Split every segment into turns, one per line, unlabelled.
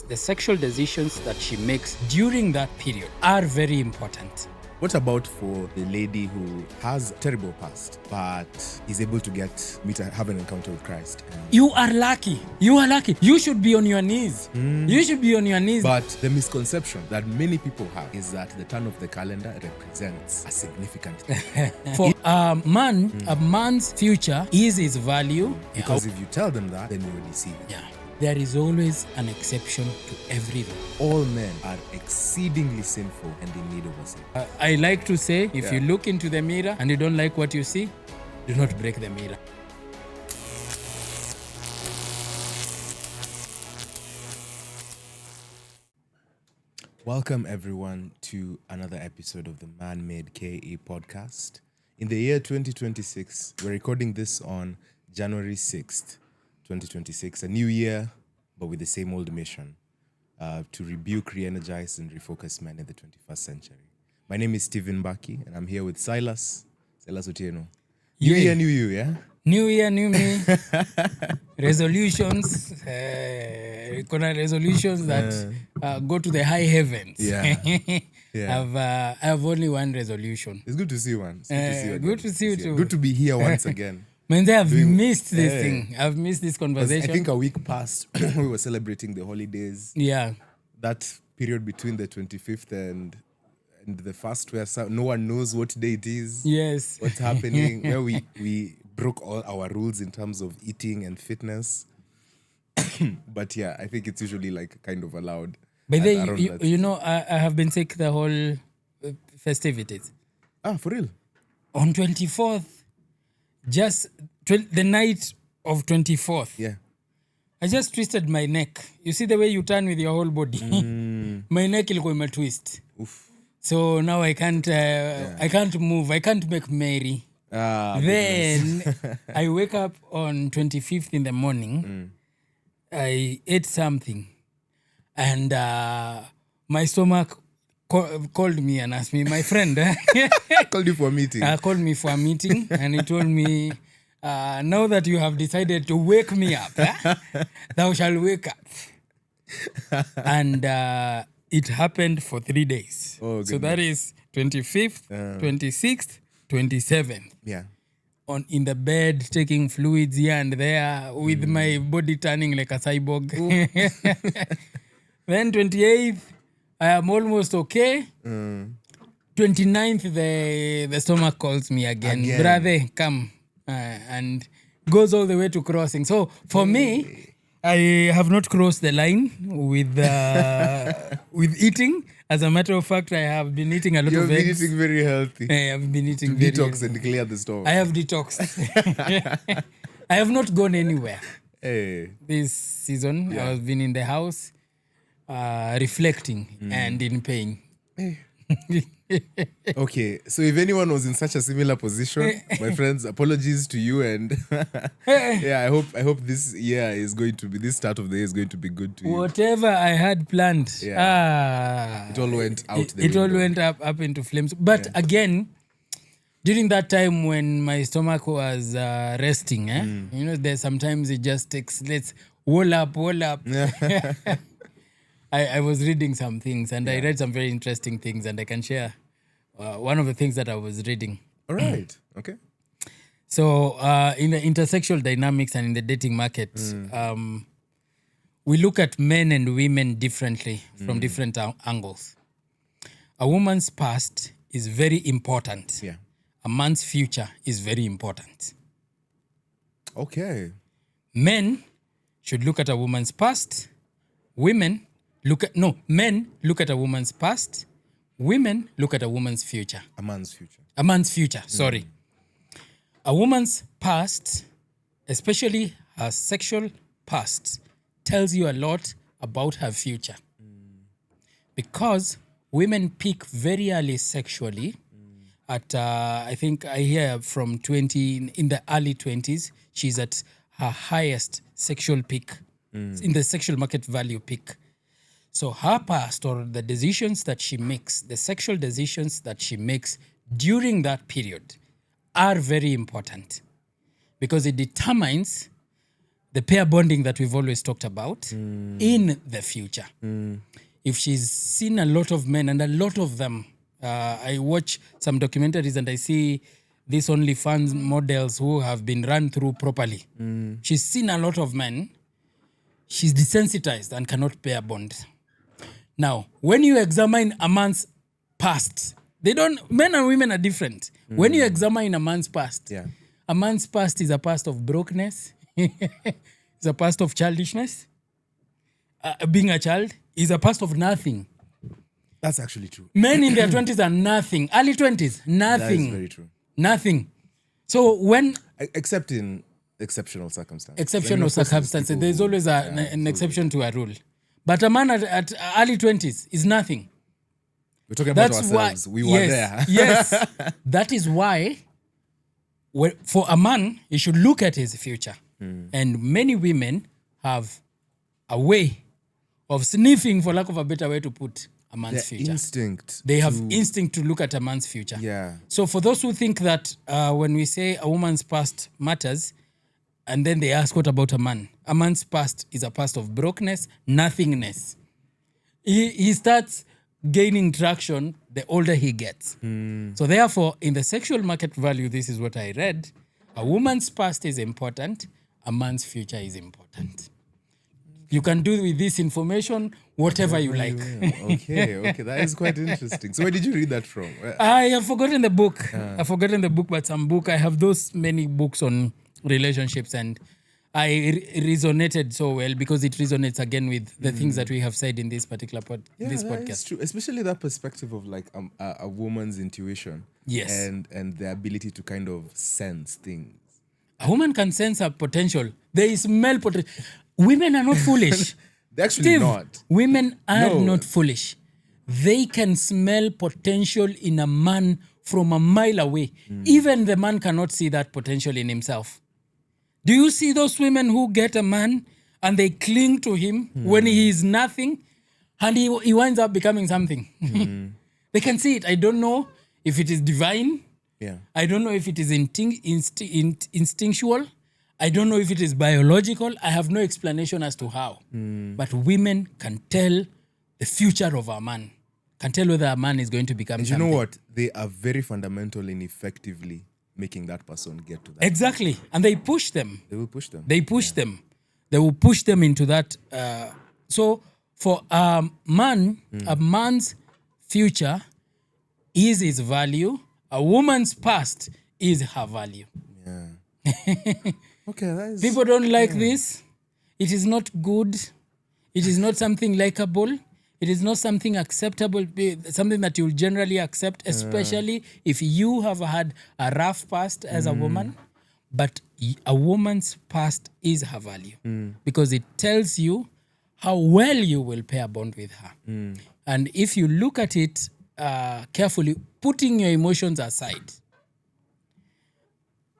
the sexual decisions that she makes during that period are very important.
What about for the lady who has a terrible past but is able to have an encounter with Christ?
You are lucky. You are lucky. You should be on your knees. You should be on your knees.
But the misconception that many people have is that the turn of the calendar represents a significant thing.
For a man's future is his value.
Because if you tell them that, then you're deceived.
Yeah. There is always an exception to every rule.
All men are exceedingly sinful and in need of a Savior.
I like to say, if you look into the mirror and you don't like what you see, do not break the mirror.
Welcome everyone to another episode of the Man-Made KE podcast. In the year 2026, we're recording this on January 6th, 2026, a new year, but with the same old mission, to rebuke, re-energize, and refocus men in the 21st century. My name is Stephen Baki, and I'm here with Silas Otieno. New year, new you, yeah?
New year, new me. Resolutions. Resolutions that go to the high heavens.
Yeah.
I have only one resolution.
It's good to see you, man.
Good to see you too.
Good to be here once again.
Man, I've missed this thing. I've missed this conversation.
I think a week passed, we were celebrating the holidays.
Yeah.
That period between the 25th and the first, where no one knows what day it is.
Yes.
What's happening, where we broke all our rules in terms of eating and fitness. But yeah, I think it's usually like kind of allowed.
But then, you know, I have been sick the whole festivities.
Ah, for real?
On 24th, just the night of 24th.
Yeah.
I just twisted my neck. You see the way you turn with your whole body? My neck ilikuwa imetwist.
Oof.
So now I can't move. I can't make merry. Then I wake up on 25th in the morning. I ate something. And my stomach called me and asked me, my friend.
Called you for a meeting.
Called me for a meeting. And he told me, now that you have decided to wake me up, thou shall wake up. And it happened for 3 days.
Oh,
so that is 25th, 26th, 27th.
Yeah.
In the bed, taking fluids here and there, with my body turning like a cyborg. Then 28th, I am almost okay. 29th, the stomach calls me again. Brother, come. And goes all the way to crossing. So for me, I have not crossed the line with eating. As a matter of fact, I have been eating a lot of eggs.
You've been eating very healthy.
I have been eating
to detox and clear the stomach.
I have detoxed. I have not gone anywhere.
Hey.
This season, I have been in the house, reflecting and in pain.
Hey. Okay, so if anyone was in such a similar position, my friends, apologies to you, and yeah, I hope this start of the year is going to be good to you.
Whatever I had planned,
it all went out.
It all went up into flames. But again, during that time when my stomach was resting, you know, there sometimes it just takes let's wall up. I was reading some things, and I read some very interesting things, and I can share one of the things that I was reading.
All right. Okay.
So in the intersexual dynamics and in the dating market, we look at men and women differently from different angles. A woman's past is very important.
Yeah.
A man's future is very important.
Okay.
Men should look at a woman's past. Men look at a woman's past. Women look at a woman's future.
A man's future.
A man's future, sorry. A woman's past, especially her sexual past, tells you a lot about her future. Because women peak very early sexually at, I think I hear from 20, in the early 20s, she's at her highest sexual peak, in the sexual market value peak. So her past, or the decisions that she makes, the sexual decisions that she makes during that period are very important because it determines the pair bonding that we've always talked about in the future. If she's seen a lot of men, and a lot of them, I watch some documentaries and I see these OnlyFans models who have been run through properly. She's seen a lot of men. She's desensitized and cannot pair bond. Now, when you examine a man's past, men and women are different. When you examine a man's past, a man's past is a past of brokenness. It's a past of childishness. Being a child is a past of nothing.
That's actually true.
Men in their 20s are nothing. Early 20s, nothing.
That is very true.
Nothing. So when...
Except in exceptional circumstances.
Exceptional circumstances. There's always an exception to a rule. But a man at early 20s is nothing.
We're talking about ourselves. We were there.
Yes. That is why for a man, he should look at his future. And many women have a way of sniffing, for lack of a better way to put, a man's future.
Instinct.
They have instinct to look at a man's future.
Yeah.
So for those who think that when we say a woman's past matters, and then they ask, what about a man? A man's past is a past of brokenness, nothingness. He starts gaining traction the older he gets. So therefore, in the sexual market value, this is what I read, a woman's past is important, a man's future is important. You can do with this information whatever you like.
Okay, that is quite interesting. So where did you read that from?
I have forgotten the book. I've forgotten the book, but some book. I have those many books on relationships, and I resonated so well because it resonates again with the things that we have said in this particular this podcast.
Is true, especially that perspective of like a woman's intuition.
Yes.
And the ability to kind of sense things.
A woman can sense her potential. They smell potential. Women are not foolish.
They're actually not.
Women are not foolish. They can smell potential in a man from a mile away. Even the man cannot see that potential in himself. Do you see those women who get a man and they cling to him when he is nothing and he winds up becoming something? They can see it. I don't know if it is divine.
Yeah.
I don't know if it is instinctual. I don't know if it is biological. I have no explanation as to how. But women can tell the future of a man, can tell whether a man is going to become something.
You know what? They are very fundamental in effectively making that person get to that.
Exactly. And they push them.
They will push them.
They push them. They will push them into that. So for a man, a man's future is his value. A woman's past is her value.
Yeah. Okay, that is...
People don't like this. It is not good. It is not something likable. It is not something acceptable, something that you'll generally accept, especially if you have had a rough past as a woman. But a woman's past is her value because it tells you how well you will pair bond with her. And if you look at it carefully, putting your emotions aside,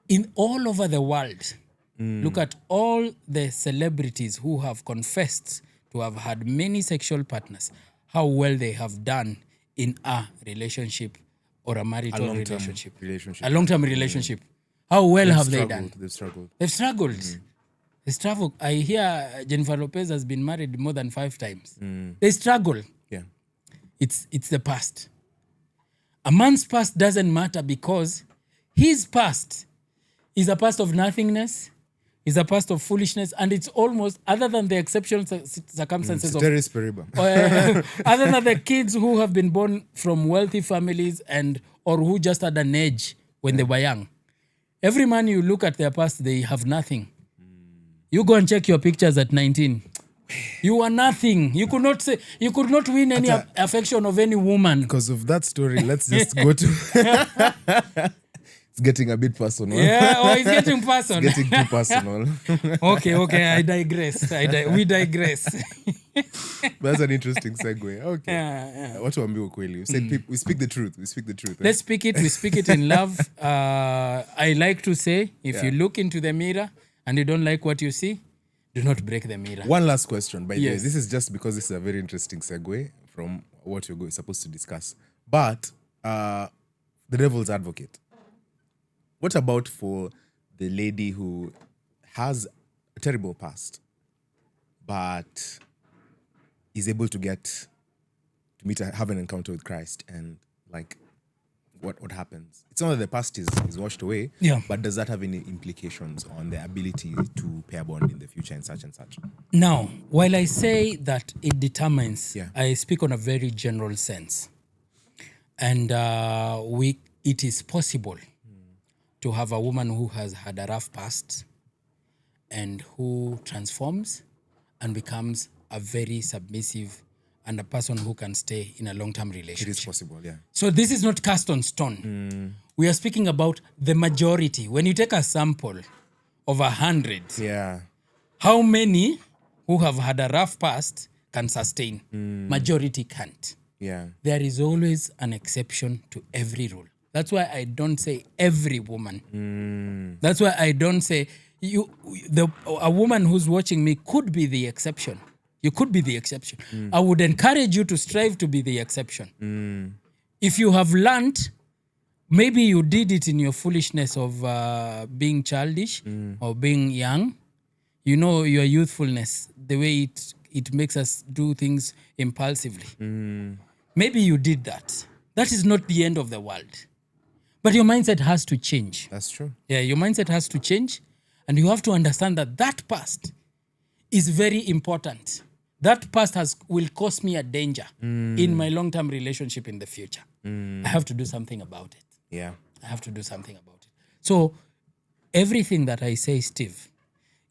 in all over the world, look at all the celebrities who have confessed to have had many sexual partners, how well they have done in a relationship or a marital relationship. A long-term relationship. How well have they done?
They've struggled.
They've struggled. They struggle. I hear Jennifer Lopez has been married more than 5 times. They struggle.
Yeah.
It's the past. A man's past doesn't matter because his past is a past of nothingness, is a past of foolishness, and it's almost, other than the exceptional circumstances
other
than the kids who have been born from wealthy families or who just had an age when they were young. Every man you look at their past, they have nothing. You go and check your pictures at 19. You are nothing. You could not win any affection of any woman.
Because of that story, let's just go to... It's getting a bit personal.
Yeah, it's getting personal.
It's getting too personal.
Okay, I digress. We digress.
That's an interesting segue. Okay.
Yeah.
What do ukweli? We said we speak the truth. We speak the truth.
Let's speak it. We speak it in love. I like to say, if you look into the mirror and you don't like what you see, do not break the mirror.
One last question, by the way.
Yes.
This is just because this is a very interesting segue from what you're supposed to discuss. But the devil's advocate. What about for the lady who has a terrible past, but is able to have an encounter with Christ, and like what happens? It's not that the past is washed away,
Yeah.
but does that have any implications on the ability to pair bond in the future and such and such?
Now, while I say that it determines,
Yeah.
I speak on a very general sense. And it is possible to have a woman who has had a rough past and who transforms and becomes a very submissive and a person who can stay in a long-term
It
relationship.
is possible, yeah.
So this is not cast on stone. We are speaking about the majority. When you take a sample of 100,
Yeah.
how many who have had a rough past can sustain? Majority can't.
Yeah.
There is always an exception to every rule. That's why I don't say every woman. That's why I don't say a woman who's watching me could be the exception. You could be the exception. I would encourage you to strive to be the exception. If you have learned, maybe you did it in your foolishness of being childish or being young. You know, your youthfulness, the way it makes us do things impulsively. Maybe you did that. That is not the end of the world. But your mindset has to change.
That's true.
Yeah, your mindset has to change. And you have to understand that past is very important. That past will cause me a danger in my long-term relationship in the future. I have to do something about it.
Yeah.
I have to do something about it. So everything that I say, Steve,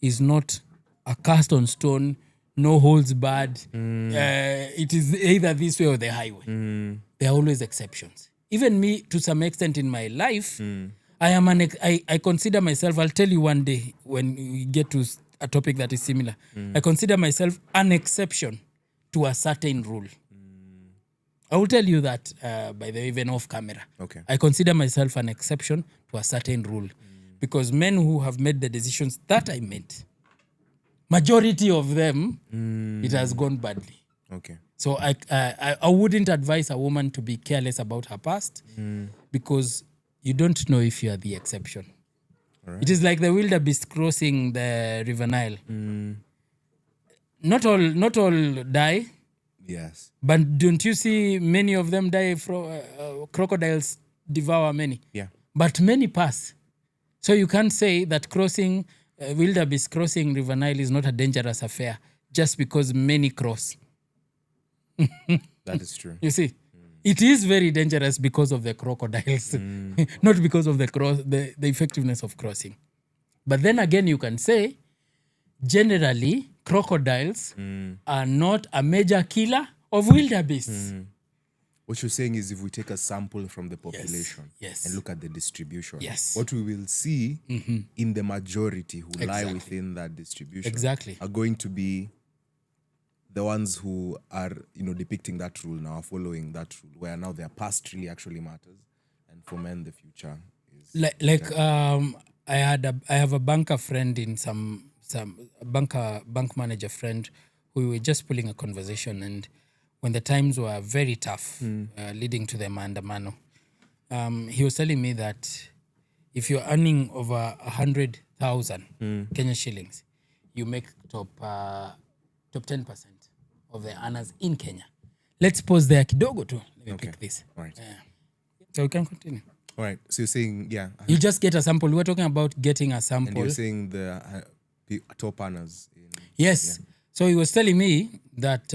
is not a cast on stone, no holds barred. It is either this way or the highway. There are always exceptions. Even me, to some extent in my life, I consider myself, I'll tell you one day when we get to a topic that is similar, I consider myself an exception to a certain rule. I will tell you that, by the way, even off camera.
Okay.
I consider myself an exception to a certain rule because men who have made the decisions that I made, majority of them, it has gone badly.
Okay.
So I wouldn't advise a woman to be careless about her past because you don't know if you are the exception.
All right.
It is like the wildebeest crossing the River Nile. Not all die,
Yes.
but don't you see many of them die from crocodiles devour many?
Yeah.
But many pass. So you can't say that crossing wildebeest crossing River Nile is not a dangerous affair just because many cross.
That is true.
You see, it is very dangerous because of the crocodiles, not because of the effectiveness of crossing. But then again, you can say, generally, crocodiles are not a major killer of wildebeests.
What you're saying is if we take a sample from the population
Yes.
and look at the distribution,
Yes.
what we will see in the majority who lie
Exactly.
within that distribution
Exactly.
are going to be the ones who are, depicting that rule now, are following that rule, where now their past really actually matters. And for men, the future is...
I have a banker friend in some bank manager friend who we were just pulling a conversation, and when the times were very tough, leading to the maandamano, he was telling me that if you're earning over 100,000 Kenya shillings, you make top 10% of the earners in Kenya. Let's pause there kidogo too. Let me pick this.
All right.
So we can continue.
All right. So you're saying,
You just get a sample. We're talking about getting a sample.
and you're saying the top earners.
Yes. So he was telling me that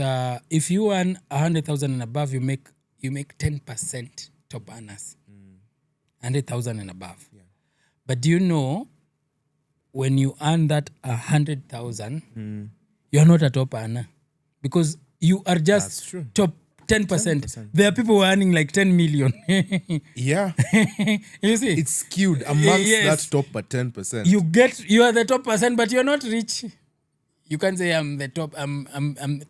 if you earn 100,000 and above, you make 10% top earners. 100,000 and above.
Yeah.
But do you know, when you earn that 100,000, you're not a top earner because you are
That's
just
true.
top 10%. There are people who are earning like 10 million.
Yeah.
You see?
It's skewed amongst
Yes.
that top 10%.
You are the top percent, but you're not rich. You can't say I'm the top. I'm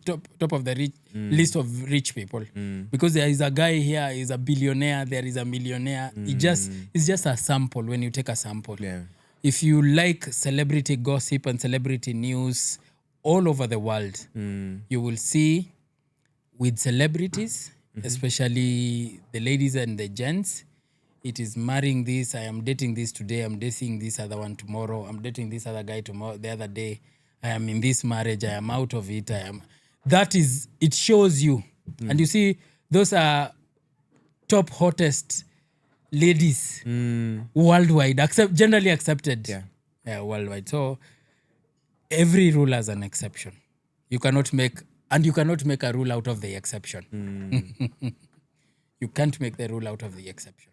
top of the rich list of rich people because there is a guy here is a billionaire. There is a millionaire. It's just a sample. When you take a sample,
Yeah.
if you like celebrity gossip and celebrity news all over the world, you will see with celebrities, especially the ladies and the gents, It is marrying this. I am dating this today. I'm dating this other one tomorrow. I'm dating this other guy tomorrow. The other day, I am in this marriage. I am out of it. That is, it shows you. And you see, those are top hottest ladies worldwide, generally accepted. Yeah, worldwide. So every rule has an exception. You cannot make a rule out of the exception. You can't make the rule out of the exception.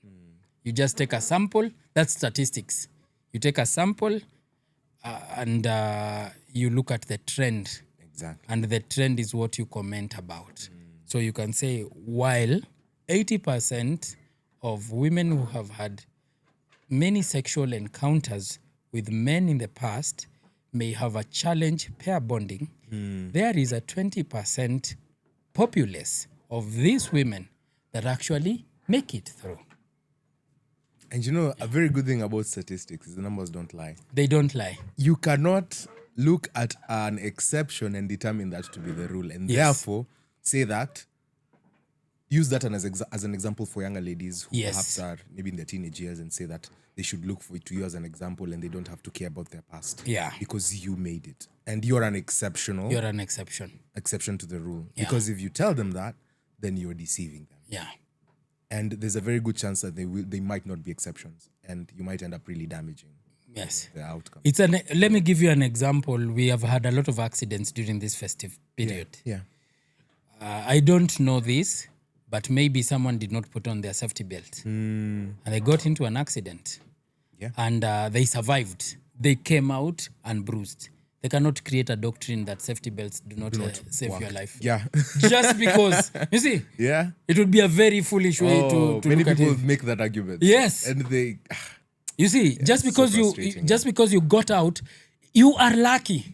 You just take a sample. That's statistics. You take a sample and you look at the trend.
Exactly.
And the trend is what you comment about. So you can say, while 80% of women who have had many sexual encounters with men in the past may have a challenge pair bonding, there is a 20% populace of these women that actually make it through.
And you know, a very good thing about statistics is the numbers don't lie.
They don't lie.
You cannot look at an exception and determine that to be the rule, and therefore say that, use that as an example for younger ladies who perhaps are maybe in their teenage years, and say that they should look to you as an example and they don't have to care about their past.
Yeah.
Because you made it. And you're an exception to the rule.
Yeah.
Because if you tell them that, then you're deceiving them.
Yeah.
And there's a very good chance that they might not be exceptions, and you might end up really damaging the outcome.
Let me give you an example. We have had a lot of accidents during this festive period.
Yeah.
I don't know this, but maybe someone did not put on their safety belt and they got into an accident.
Yeah.
And they survived. They came out unbruised. They cannot create a doctrine that safety belts do not save
work.
your life.
Yeah.
Just because, you see, it would be a very foolish way to
many
look at
people
it.
make that argument.
Yes.
And they...
You see, just because
frustrating.
you got out, you are lucky.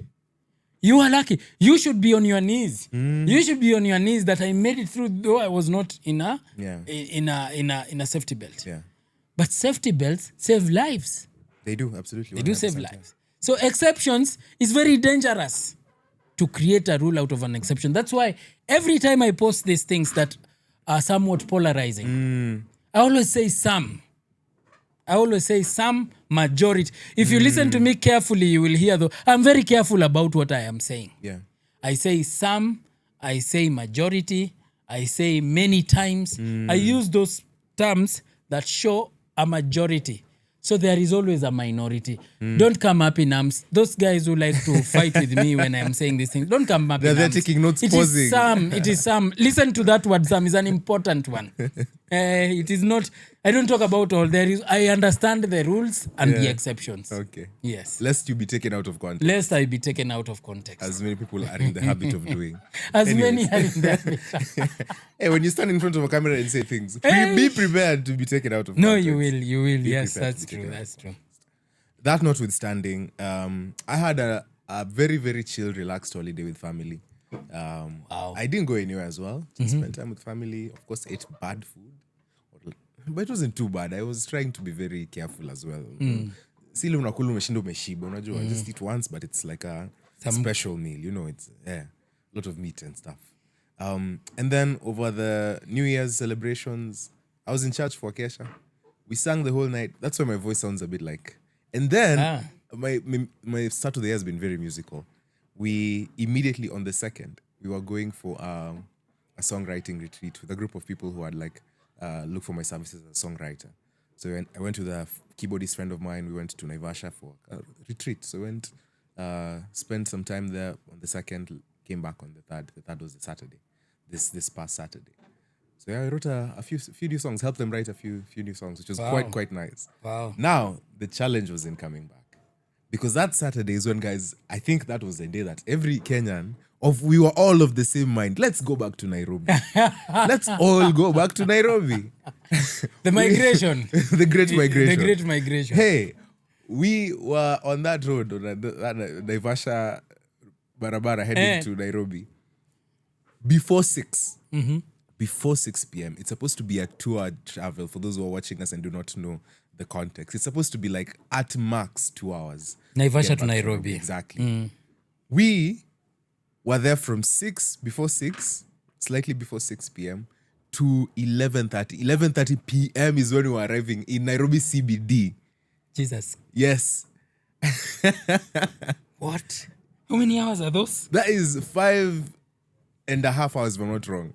You are lucky. You should be on your knees. You should be on your knees that I made it through, though I was not in a safety belt.
Yeah.
But safety belts save lives.
They do, absolutely.
They do save lives. So exceptions is very dangerous to create a rule out of an exception. That's why every time I post these things that are somewhat polarizing, I always say some, majority. If you listen to me carefully, you will hear, though, I'm very careful about what I am saying.
Yeah.
I say some, I say majority, I say many times. I use those terms that show a majority. So there is always a minority. Don't come up in arms. Those guys who like to fight with me when I'm saying these things, don't come up in arms.
They're taking notes, pausing.
It is some. Listen to that word, some is an important one. It is not, I don't talk about all. I understand the rules and the exceptions.
Okay.
Yes.
Lest you be taken out of context.
Lest I be taken out of context.
As many people are in the habit of doing.
Many are in the habit.
Hey, when you stand in front of a camera and say things, be prepared to be taken out of context.
No, you will. Yes, that's true.
That notwithstanding, I had a very, very chill, relaxed holiday with family.
Wow.
I didn't go anywhere as well. Just spent time with family. Of course, ate bad food. But it wasn't too bad. I was trying to be very careful as well. Sile unakula umeshinda umeshiba, unajua. Just eat once, but it's like a special meal. You know, it's a lot of meat and stuff. And then over the New Year's celebrations, I was in church for Kesha. We sang the whole night. That's why my voice sounds a bit like. And then my start of the year has been very musical. We immediately on the 2nd, we were going for a songwriting retreat with a group of people who had looked for my services as a songwriter. So I went with a keyboardist friend of mine. We went to Naivasha for a retreat. So I went, spent some time there on the 2nd, came back on the 3rd. The 3rd was the Saturday, this past Saturday. So I wrote a few new songs, helped them write a few new songs, which was quite nice.
Wow.
Now, the challenge was in coming back. Because that Saturday is when, guys, I think that was the day that every Kenyan, we were all of the same mind. Let's go back to Nairobi. Let's all go back to Nairobi.
The migration.
The great migration.
The great migration.
Hey, we were on that road, on that Naivasha Barabara heading to Nairobi. Before 6. Mm-hmm. Before 6 p.m. It's supposed to be a 2-hour travel for those who are watching us and do not know the context. It's supposed to be like at max 2 hours.
Naivasha to Nairobi.
Exactly. We were there from 6, slightly before 6 p.m. to 11:30. 11:30 p.m. is when we were arriving in Nairobi CBD.
Jesus.
Yes.
What? How many hours are those?
That is 5.5 hours, if I'm not wrong.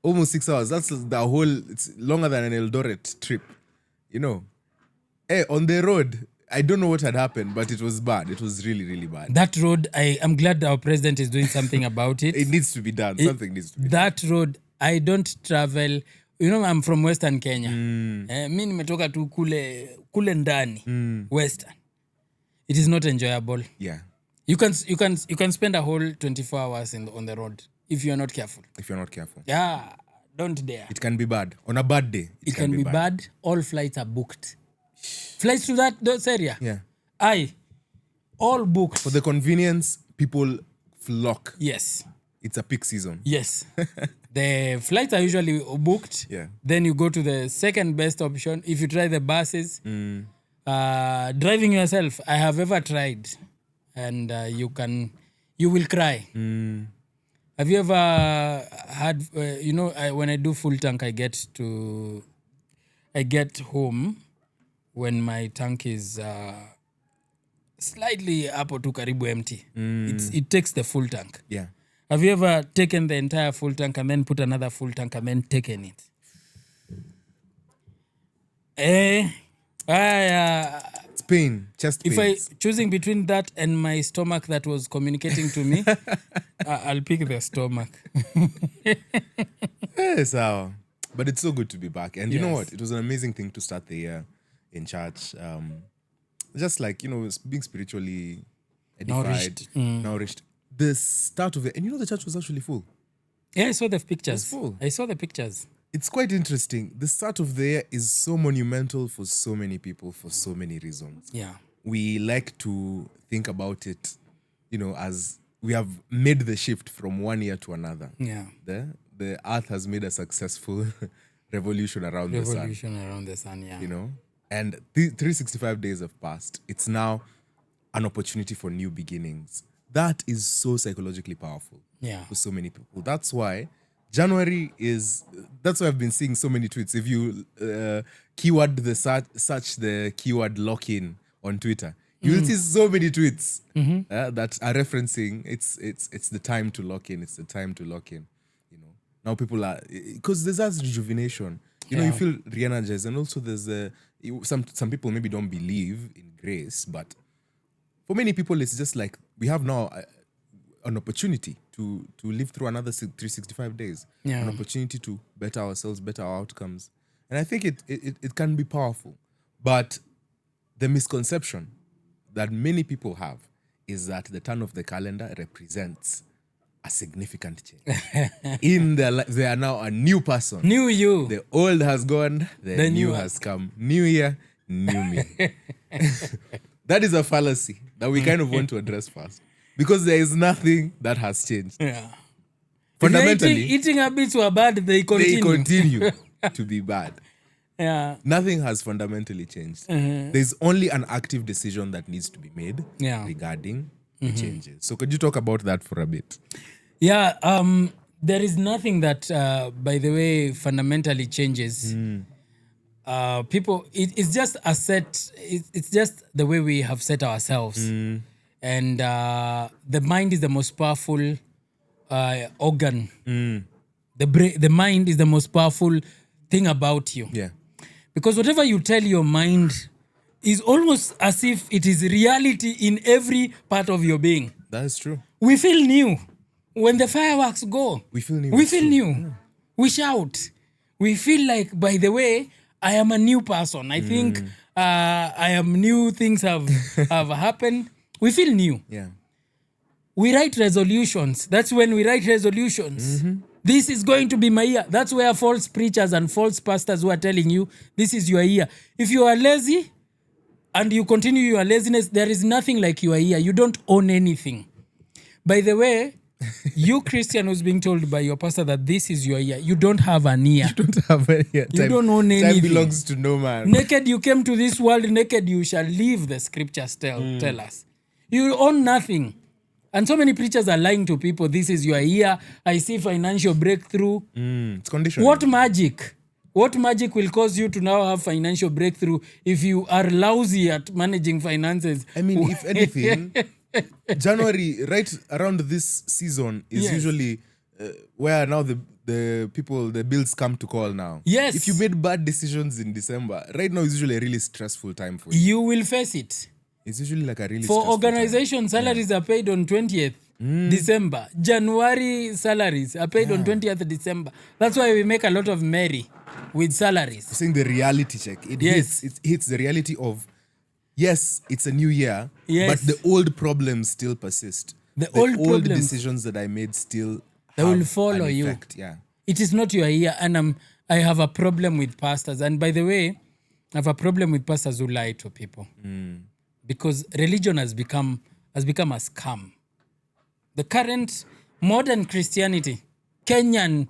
Almost 6 hours. That's the whole, it's longer than an Eldoret trip. You know. On the road, I don't know what had happened, but it was bad. It was really, really bad.
That road, I'm glad our president is doing something about it.
It needs to be done. Something needs to be done.
That road, I don't travel. You know, I'm from Western Kenya. Mi nimetoka tu kule ndani, Western. It is not enjoyable.
Yeah.
You can spend a whole 24 hours on the road if you're not careful.
If you're not careful.
Yeah, don't dare.
It can be bad. On a bad day,
It can be bad. All flights are booked. Flights to those area.
Yeah.
All booked.
For the convenience, people flock.
Yes.
It's a peak season.
Yes. The flights are usually booked.
Yeah.
Then you go to the second best option. If you try the buses, driving yourself, I have ever tried. And you will cry. Have you ever had, when I do full tank, I get home when my tank is slightly up or to karibu empty. It takes the full tank.
Yeah.
Have you ever taken the entire full tank and then put another full tank and then taken it?
It's pain. Chest pains.
If I choosing between that and my stomach that was communicating to me, I'll pick the stomach.
Yes, but it's so good to be back. And you know
Yes.
what? It was an amazing thing to start the year in church. Just like, being spiritually edified, nourished. The start of it, and the church was actually full.
Yeah, I saw the pictures.
It's full.
I saw the pictures.
It's quite interesting. The start of the year is so monumental for so many people for so many reasons.
Yeah.
We like to think about it, as we have made the shift from one year to another.
Yeah.
The earth has made a successful revolution around the sun.
Revolution around the sun, yeah.
And 365 days have passed. It's now an opportunity for new beginnings. That is so psychologically powerful for so many people. That's why January that's why I've been seeing so many tweets. If you keyword search the keyword lock-in on Twitter, you'll see so many tweets that are referencing it's the time to lock in. It's the time to lock in. Now people are, because there's that rejuvenation. You feel re-energized, and also there's some people maybe don't believe in grace, but for many people it's just like we have now an opportunity to live through another 365 days, an opportunity to better ourselves, better our outcomes, and I think it can be powerful. But the misconception that many people have is that the turn of the calendar represents a significant change. In their life, they are now a new person.
New you.
The old has gone, the new has come. New year, new me. That is a fallacy that we kind of want to address first. Because there is nothing that has changed.
Yeah.
Fundamentally,
eating habits were bad, they continue.
To be bad.
Yeah.
Nothing has fundamentally changed. There's only an active decision that needs to be made regarding the changes. So could you talk about that for a bit?
Yeah, there is nothing that, by the way, fundamentally changes. People, it's just a set. It's just the way we have set ourselves, and the mind is the most powerful organ. The mind is the most powerful thing about you.
Yeah,
because whatever you tell your mind is almost as if it is reality in every part of your being.
that is true.
We feel new. When the fireworks go,
We feel new.
We feel new.
Yeah.
We shout. We feel like, by the way, I am a new person. I think I am new. Things have happened. We feel new.
Yeah.
We write resolutions. That's when we write resolutions. This is going to be my year. That's where false preachers and false pastors who are telling you, this is your year. If you are lazy and you continue your laziness, there is nothing like your year. You don't own anything. By the way, you Christian who's being told by your pastor that this is your year, you don't have an ear.
You don't have any.
You don't own anything.
Time belongs to no man.
Naked you came to this world, naked you shall leave, the scriptures tell us. You own nothing. And so many preachers are lying to people. This is your year. I see financial breakthrough.
It's conditional.
What magic? What magic will cause you to now have financial breakthrough if you are lousy at managing finances?
I mean, if anything, January, right around this season, is
Yes.
usually where now the people, the bills come to call now.
Yes.
If you made bad decisions in December, right now is usually a really stressful time for you.
You will face it.
It's usually like a really
For
stressful
organization, salaries are paid on 20th December. January salaries are paid on 20th December. That's why we make a lot of merry with salaries.
Saying the reality check. It
Yes.
hits the reality of, yes, it's a new year,
Yes.
but the old problems still persist.
The old problems.
decisions that I made still
They
have
will follow
an
you.
effect. Yeah.
It is not your year, and I have a problem with pastors. And by the way, I have a problem with pastors who lie to people because religion has become a scam. The current modern Christianity, Kenyan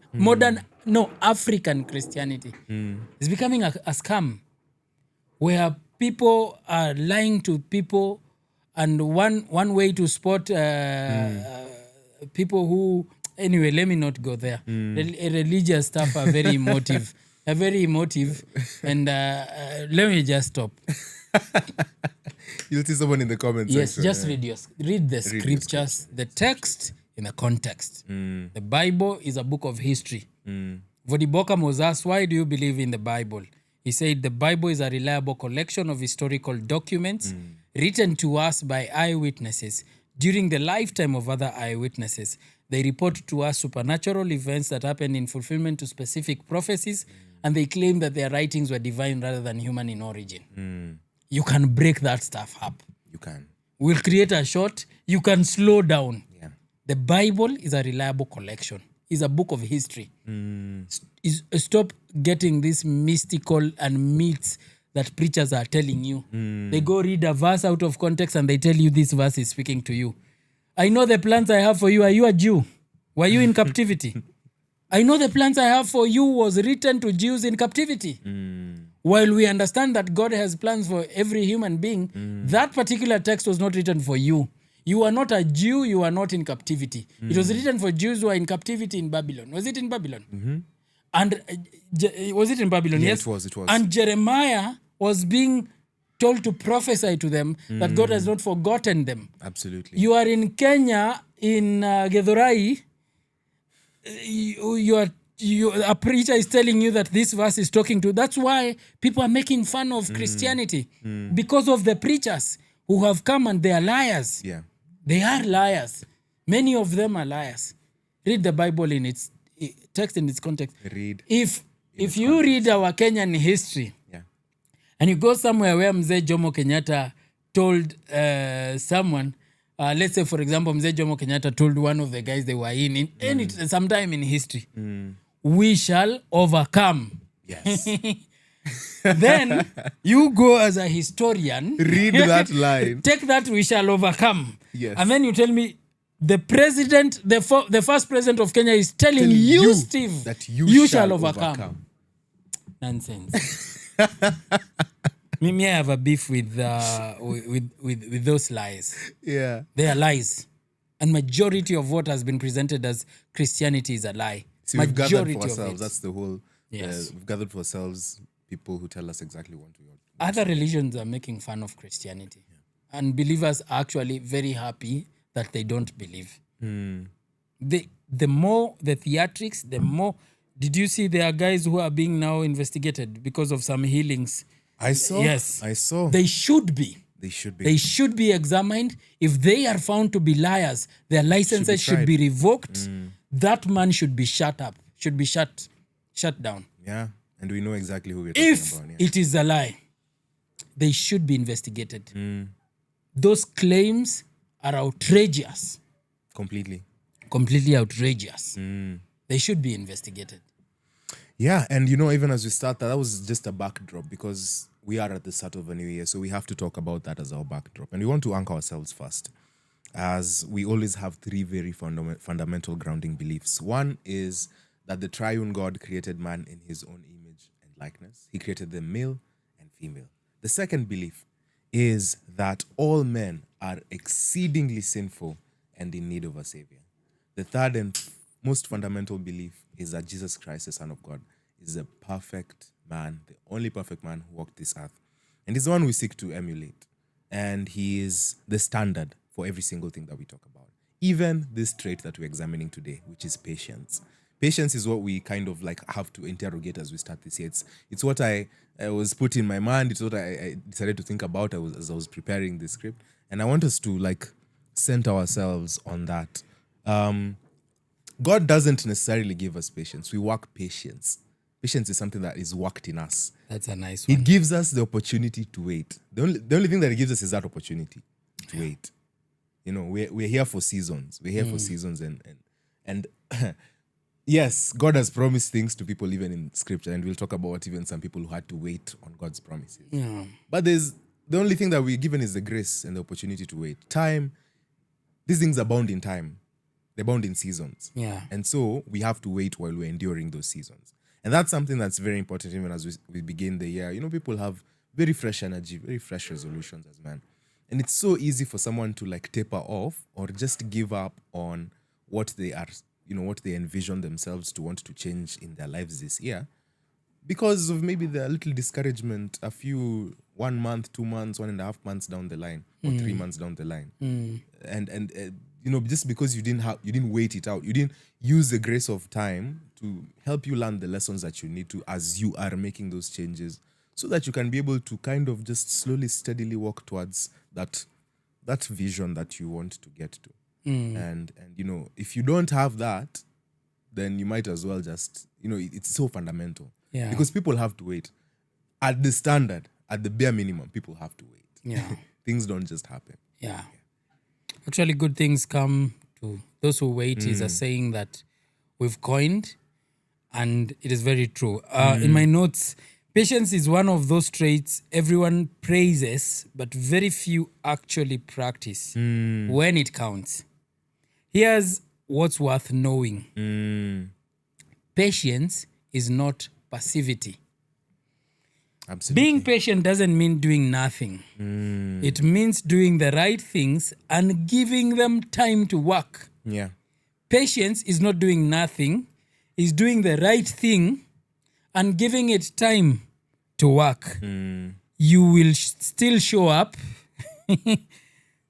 African Christianity, is becoming a scam where people are lying to people, and one way to spot people who, anyway, let me not go there. Religious stuff are very emotive. They're very emotive, and let me just stop.
You'll see someone in the comments
Yes,
section.
just read the scriptures, the text in the context. The Bible is a book of history. Vodibokam was asked, why do you believe in the Bible? He said, the Bible is a reliable collection of historical documents written to us by eyewitnesses during the lifetime of other eyewitnesses. They report to us supernatural events that happened in fulfillment to specific prophecies, and they claim that their writings were divine rather than human in origin. You can break that stuff up.
You can.
We'll create a shot. You can slow down.
Yeah.
The Bible is a reliable collection. It's a book of history. Stop getting this mystical and myths that preachers are telling you. They go read a verse out of context and they tell you this verse is speaking to you. I know the plans I have for you. Are you a Jew? Were you in captivity? I know the plans I have for you was written to Jews in captivity. While we understand that God has plans for every human being, that particular text was not written for you. You are not a Jew, you are not in captivity. It was written for Jews who are in captivity in Babylon. Was it in Babylon? And was it in Babylon?
Yeah,
Yes.
it was.
And Jeremiah was being told to prophesy to them that God has not forgotten them.
Absolutely.
You are in Kenya, in Githurai, a preacher is telling you that this verse is talking to. That's why people are making fun of Christianity because of the preachers who have come and they are liars.
Yeah.
They are liars. Many of them are liars. Read the Bible in its text in its context.
Read.
If you read our Kenyan history,
Yeah.
and you go somewhere where Mzee Jomo Kenyatta told someone, let's say, for example, Mzee Jomo Kenyatta told one of the guys they were in sometime in history, we shall overcome.
Yes.
Then you go as a historian,
Read that line.
take that we shall overcome.
Yes.
And then you tell me, the president, the first president of Kenya is telling you, Steve,
that you
shall overcome. Nonsense. me, I have a beef with those lies.
Yeah.
They are lies. And majority of what has been presented as Christianity is a lie.
So we've gathered
Majority
for
of
ourselves.
it.
That's the whole.
Yes.
We've gathered for ourselves people who tell us exactly what we want.
Other religions are making fun of Christianity. And believers are actually very happy that they don't believe. The more the theatrics, the more... Did you see there are guys who are being now investigated because of some healings?
I saw.
Yes.
I saw.
They should be.
They should be.
They should be examined. If they are found to be liars, their licenses should be revoked. That man should be shut up, should be shut down.
Yeah. And we know exactly who we're talking
If
about. Yeah.
it is a lie, they should be investigated. Those claims are outrageous,
Completely.
completely outrageous. They should be investigated.
Yeah, and even as we start, that was just a backdrop because we are at the start of a new year, so we have to talk about that as our backdrop. And we want to anchor ourselves first, as we always have three very fundamental grounding beliefs. One is that the triune God created man in his own image and likeness. He created them male and female. The second belief is that all men are exceedingly sinful and in need of a savior. The third and most fundamental belief is that Jesus Christ, the Son of God, is the perfect man, the only perfect man who walked this earth. And he's the one we seek to emulate. And he is the standard for every single thing that we talk about. Even this trait that we're examining today, which is patience. Patience is what we kind of like have to interrogate as we start this year. It's what I was put in my mind. It's what I decided to think about as I was preparing the script. And I want us to like center ourselves on that. God doesn't necessarily give us patience. We work patience. Patience is something that is worked in us.
That's a nice
He
one.
gives us the opportunity to wait. The only thing that he gives us is that opportunity to wait. You know, we're here for seasons. We're here for seasons and yes, God has promised things to people even in scripture, and we'll talk about even some people who had to wait on God's promises.
Yeah.
But the only thing that we're given is the grace and the opportunity to wait. Time, these things are bound in time. They're bound in seasons.
Yeah.
And so we have to wait while we're enduring those seasons. And that's something that's very important even as we begin the year. You know, people have very fresh energy, very fresh resolutions as man. And it's so easy for someone to like taper off or just give up on what they are, you know, what they envision themselves to want to change in their lives this year because of maybe the little discouragement a few 1 month, 2 months, 1.5 months down the line or 3 months down the line. And you know, just because you didn't wait it out, you didn't use the grace of time to help you learn the lessons that you need to as you are making those changes so that you can be able to kind of just slowly, steadily walk towards that vision that you want to get to. And you know, if you don't have that, then you might as well just, you know, it's so fundamental.
Yeah.
Because people have to wait. At the standard, at the bare minimum, people have to wait.
Yeah.
Things don't just happen.
Yeah. Actually, good things come to those who wait is a saying that we've coined, and it is very true. In my notes, patience is one of those traits everyone praises, but very few actually practice when it counts. Here's what's worth knowing. Patience is not passivity.
Absolutely.
Being patient doesn't mean doing nothing. It means doing the right things and giving them time to work.
Yeah.
Patience is not doing nothing, it's doing the right thing and giving it time to work. You will still show up,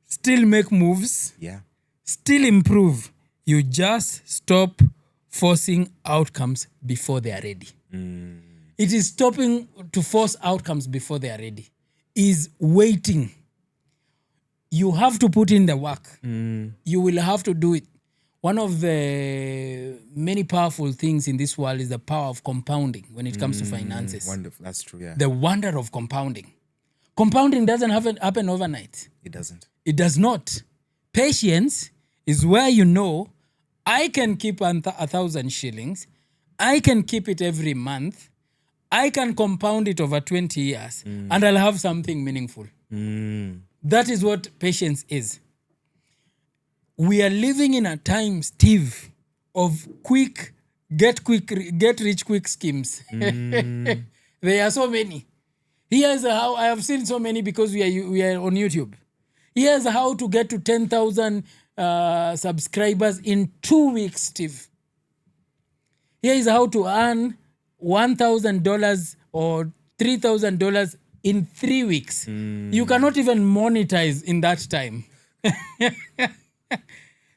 still make moves,
Yeah.
still improve. You just stop forcing outcomes before they are ready. It is stopping to force outcomes before they are ready. Is waiting. You have to put in the work. You will have to do it. One of the many powerful things in this world is the power of compounding when it comes to finances.
Wonderful. That's true. Yeah.
The wonder of compounding. Compounding doesn't happen overnight.
It doesn't.
It does not. Patience is where you know I can keep 1,000 shillings. I can keep it every month. I can compound it over 20 years and I'll have something meaningful. That is what patience is. We are living in a time, Steve, of get rich quick schemes. There are so many. Here's how I have seen so many because we are on YouTube. Here's how to get to 10,000 subscribers in 2 weeks, Steve. Here is how to earn $1,000 or $3,000 in 3 weeks. You cannot even monetize in that time.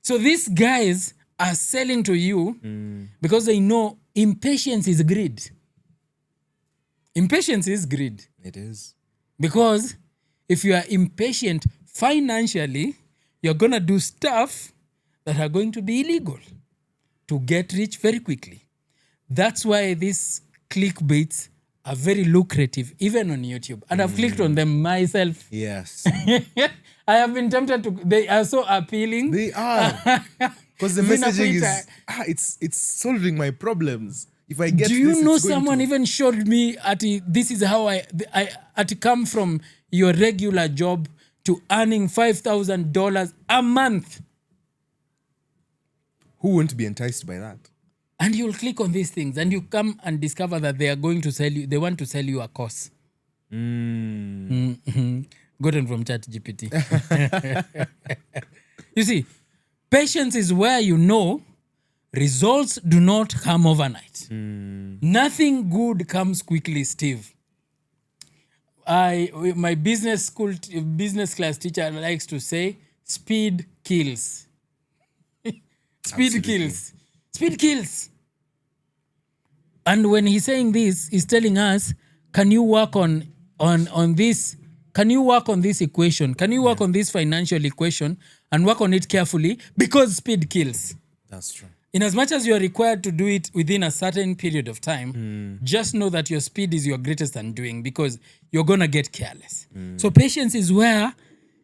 So these guys are selling to you because they know impatience is greed. Impatience is greed.
It is.
Because if you are impatient financially, you're going to do stuff that are going to be illegal to get rich very quickly. That's why these clickbaits are very lucrative, even on YouTube. And I've clicked on them myself.
Yes.
I have been tempted to. They are so appealing.
They are. Because the messaging is, it's solving my problems. If I get
Do you
this,
know
it's going
someone
to...
even showed me this is how I had come from your regular job to earning $5,000 a month.
Who won't be enticed by that?
And you'll click on these things and you come and discover that they are going to sell you, they want to sell you a course. Gotten from ChatGPT. You see, Patience is where you know results do not come overnight. Nothing good comes quickly, Steve. My business class teacher likes to say, speed kills. Speed
Absolutely.
kills. Speed kills. And when he's saying this, he's telling us, can you work on this? Can you work on this equation? Can you work on this financial equation and work on it carefully? Because speed kills.
That's true.
In as much as you are required to do it within a certain period of time, just know that your speed is your greatest undoing because you're going to get careless. So patience is where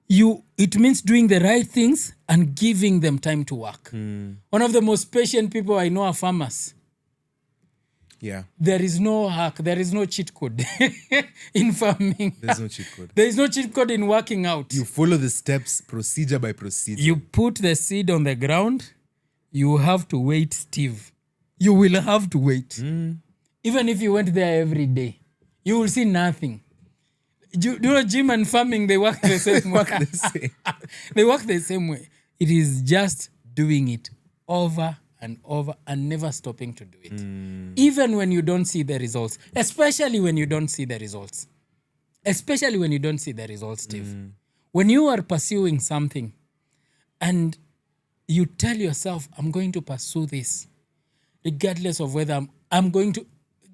it means doing the right things and giving them time to work. One of the most patient people I know are farmers.
Yeah.
There is no hack. There is no cheat code in farming.
There's no cheat code.
There is no cheat code in working out.
You follow the steps procedure by procedure.
You put the seed on the ground. You have to wait, Steve. You will have to wait. Even if you went there every day, you will see nothing. Do you know gym and farming, they work the same way. They work the same way. It is just doing it over and over and never stopping to do it. Even when you don't see the results. Especially when you don't see the results. Especially when you don't see the results, Steve. When you are pursuing something and you tell yourself, I'm going to pursue this, regardless of whether I'm going to,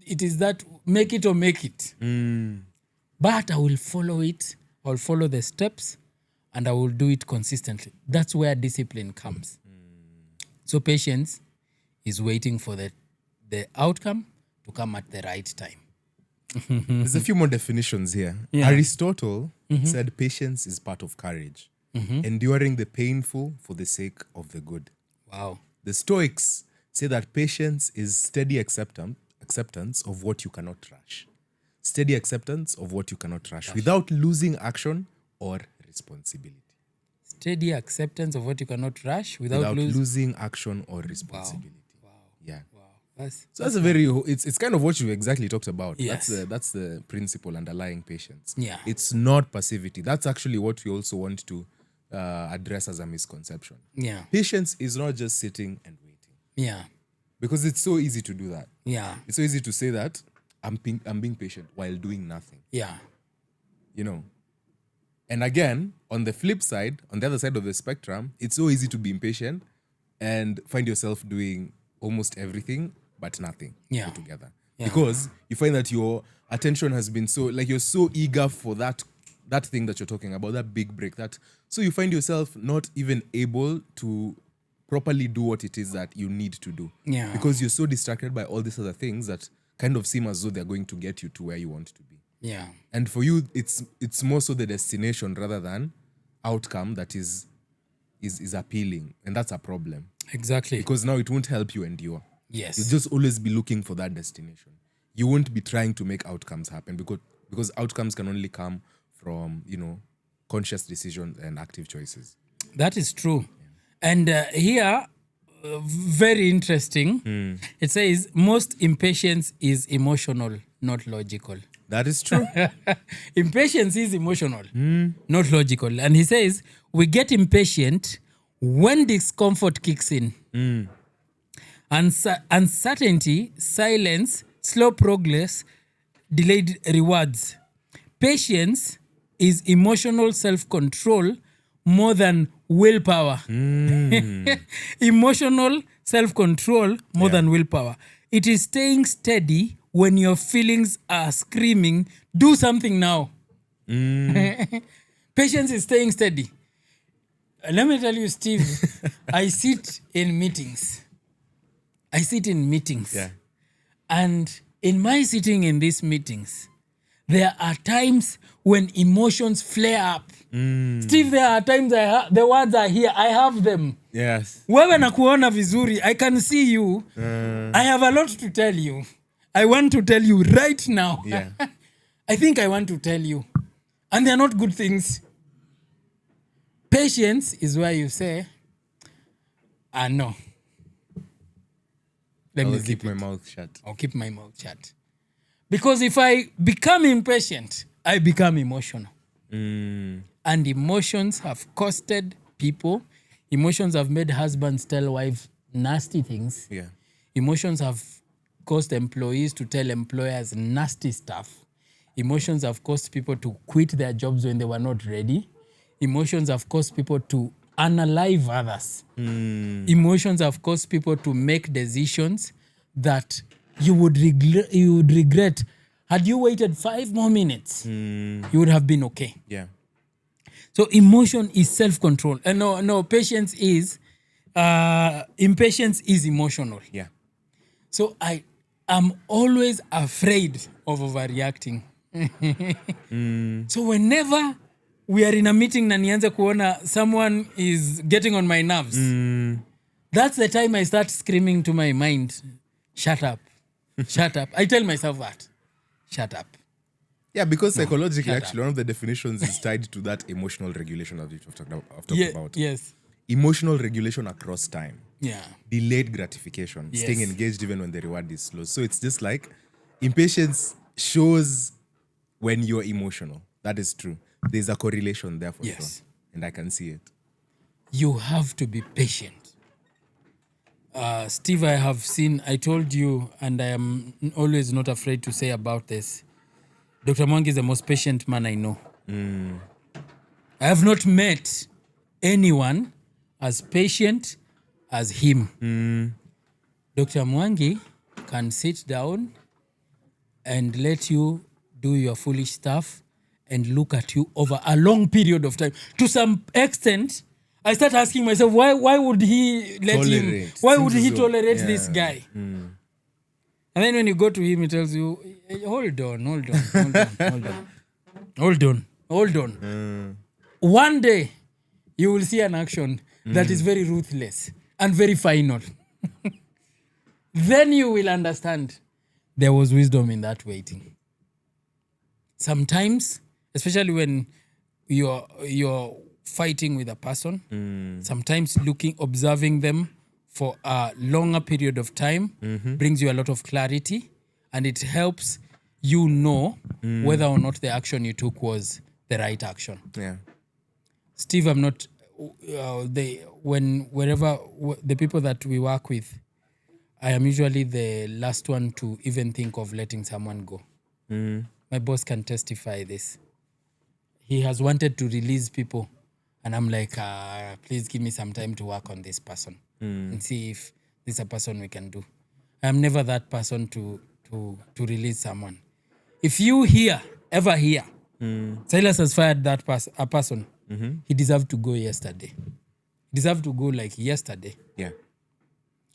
it is that make it or make it. But I will follow it. I'll follow the steps and I will do it consistently. That's where discipline comes. So patience is waiting for the outcome to come at the right time.
There's a few more definitions here.
Yeah.
Aristotle said patience is part of courage, enduring the painful for the sake of the good.
Wow.
The Stoics say that patience is steady acceptance of what you cannot rush. Steady acceptance of what you cannot rush without losing action or responsibility.
Steady acceptance of what you cannot rush without
losing action or responsibility.
Wow.
Yeah.
Wow.
So that's a very it's kind of what you exactly talked about.
Yes.
That's the principle underlying patience.
Yeah.
It's not passivity. That's actually what we also want to address as a misconception.
Yeah.
Patience is not just sitting and waiting,
Yeah.
because it's so easy to do that.
Yeah.
It's so easy to say that I'm being patient while doing nothing.
Yeah.
You know. And again, on the flip side, on the other side of the spectrum, it's so easy to be impatient and find yourself doing almost everything but nothing altogether.
Yeah.
Because you find that your attention has been so, like, you're so eager for that thing that you're talking about, that big break, so you find yourself not even able to properly do what it is that you need to do.
Yeah.
Because you're so distracted by all these other things that kind of seem as though they're going to get you to where you want to be.
Yeah.
And for you, it's more so the destination rather than outcome that is appealing. And that's a problem.
Exactly.
Because now it won't help you endure.
Yes.
You'll just always be looking for that destination. You won't be trying to make outcomes happen because outcomes can only come from, conscious decisions and active choices.
That is true. And here, very interesting, it says most impatience is emotional, not logical.
That is true.
Impatience is emotional, not logical. And he says, we get impatient when discomfort kicks in. Uncertainty, silence, slow progress, delayed rewards. Patience is emotional self-control more than willpower. Emotional self-control more than willpower. It is staying steady when your feelings are screaming, do something now. Patience is staying steady. Let me tell you, Steve, I sit in meetings.
Yeah.
And in my sitting in these meetings, there are times when emotions flare up. Steve, there are times the words are here. I have them.
Yes.
Wewe nakuona vizuri. I can see you. I have a lot to tell you. I want to tell you right now.
Yeah.
I think I want to tell you. And they're not good things. Patience is where you say, no. Let me
I'll
zip
keep
it.
my mouth shut.
I'll keep my mouth shut. Because if I become impatient, I become emotional. And emotions have costed people. Emotions have made husbands tell wives nasty things.
Yeah.
Emotions have caused employees to tell employers nasty stuff. Emotions have caused people to quit their jobs when they were not ready. Emotions have caused people to unalive others. Emotions have caused people to make decisions that you would regret. Had you waited 5 more minutes, you would have been okay.
Yeah.
So emotion is self-control. And no, patience is, impatience is emotional.
Yeah.
So I am always afraid of overreacting. So whenever we are in a meeting na nianze kuona someone is getting on my nerves, that's the time I start screaming to my mind, shut up, shut up. I tell myself that, shut up.
Yeah, because psychologically,
shut
actually, one of the definitions is tied to that emotional regulation that we've talked about.
Yes.
Emotional regulation across time.
Yeah.
Delayed gratification.
Yes.
Staying engaged even when the reward is slow. So it's just like impatience shows when you're emotional. That is true. There's a correlation there for
Yes.
sure. And I can see it.
You have to be patient. Steve, I told you, and I am always not afraid to say about this, Dr. Mwangi is the most patient man I know. I have not met anyone as patient as him. Dr. Mwangi can sit down and let you do your foolish stuff and look at you over a long period of time. To some extent, I start asking myself, why would he let him?
Tolerate.
Why would
Seems
he
so.
tolerate
Yeah.
this guy? And then when you go to him, he tells you, "Hey, hold on. One day, you will see an action that is very ruthless and very final. Then you will understand there was wisdom in that waiting. Sometimes, especially when you're fighting with a person, sometimes observing them for a longer period of time brings you a lot of clarity, and it helps you know whether or not the action you took was the right action.
Yeah.
Steve, I'm not the people that we work with, I am usually the last one to even think of letting someone go. My boss can testify this. He has wanted to release people, and I'm like, please give me some time to work on this person and see if this is a person we can do. I'm never that person to release someone. If you ever hear, Silas has fired a person, he deserved to go yesterday. He deserved to go like yesterday.
Yeah.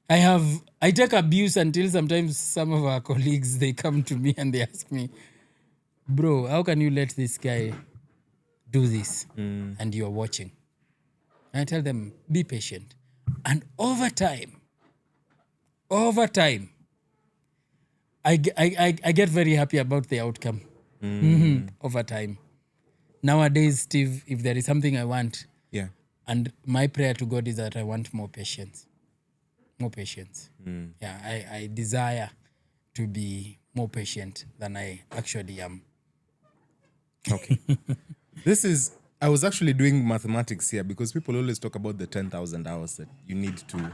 I take abuse until sometimes some of our colleagues, they come to me and they ask me, bro, how can you let this guy do this? And you're watching. And I tell them, be patient. And over time, I get very happy about the outcome. Over time. Nowadays, Steve, if there is something I want,
Yeah.
and my prayer to God is that I want more patience. More patience. Yeah, I desire to be more patient than I actually am.
Okay. I was actually doing mathematics here because people always talk about the 10,000 hours that you need to,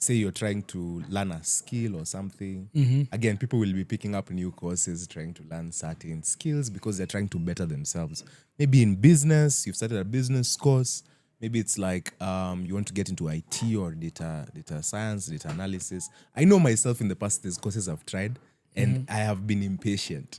say you're trying to learn a skill or something. Again, people will be picking up new courses, trying to learn certain skills because they're trying to better themselves. Maybe in business, you've started a business course. Maybe it's like you want to get into IT or data science, data analysis. I know myself in the past, there's courses I've tried and I have been impatient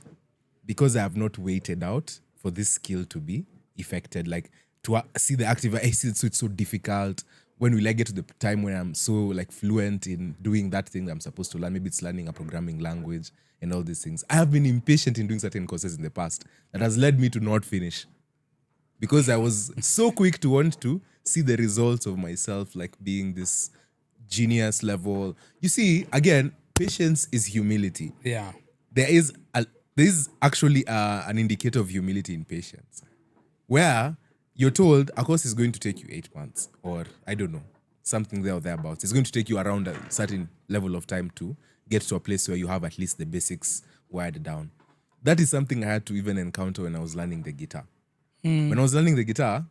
because I have not waited out for this skill to be effected. Like to see the active, I see it's so difficult. When will I get to the time when I'm so like fluent in doing that thing that I'm supposed to learn? Maybe it's learning a programming language and all these things. I have been impatient in doing certain courses in the past that has led me to not finish because I was so quick to want to see the results of myself, like being this genius level. You see, again, patience is humility.
Yeah.
There is actually an indicator of humility in patience, where you're told a course is going to take you 8 months, or I don't know, something there or thereabouts. It's going to take you around a certain level of time to get to a place where you have at least the basics wired down. That is something I had to even encounter when I was learning the guitar. When I was learning the guitar,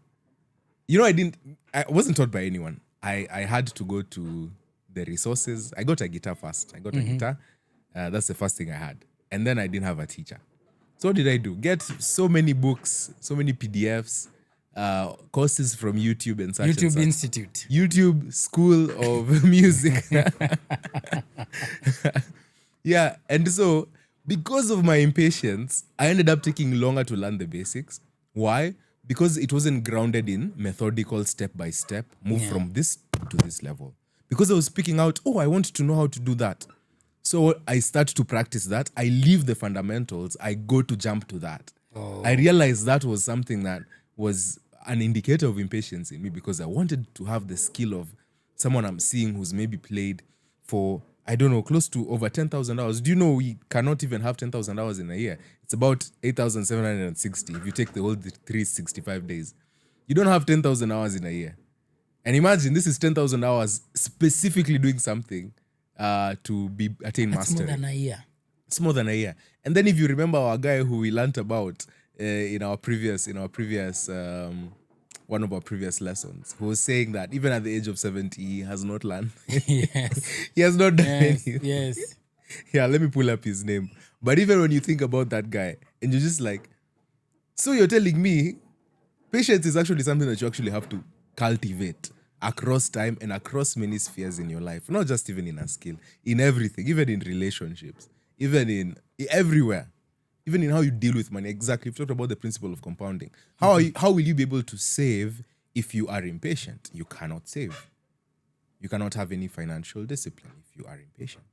I wasn't taught by anyone. I had to go to the resources. I got a guitar first. I got a guitar. That's the first thing I had. And then I didn't have a teacher. So what did I do? Get so many books, so many PDFs, courses from YouTube and such and
YouTube
such.
Institute.
YouTube School of Music. Yeah. And so because of my impatience, I ended up taking longer to learn the basics. Why? Because it wasn't grounded in methodical step by step, move from this to this level. Because I was picking out, I want to know how to do that. So I start to practice that. I leave the fundamentals. I go to jump to that. I realized that was something that was an indicator of impatience in me because I wanted to have the skill of someone I'm seeing who's maybe played for, I don't know, close to over 10,000 hours. Do you know we cannot even have 10,000 hours in a year? It's about 8,760 if you take the whole 365 days. You don't have 10,000 hours in a year. And imagine this is 10,000 hours specifically doing something to attain
That's
mastery.
more than a year.
It's more than a year. And then if you remember our guy who we learnt about in our previous one of our previous lessons, who was saying that even at the age of 70, he has not learned.
Yes.
He has not done
Yes.
anything.
Yes.
Yeah, let me pull up his name. But even when you think about that guy, and you're just like, so you're telling me patience is actually something that you actually have to cultivate across time and across many spheres in your life, not just even in a skill, in everything, even in relationships, even in everywhere, even in how you deal with money. Exactly. We've talked about the principle of compounding. How will you be able to save if you are impatient? You cannot save. You cannot have any financial discipline if you are impatient.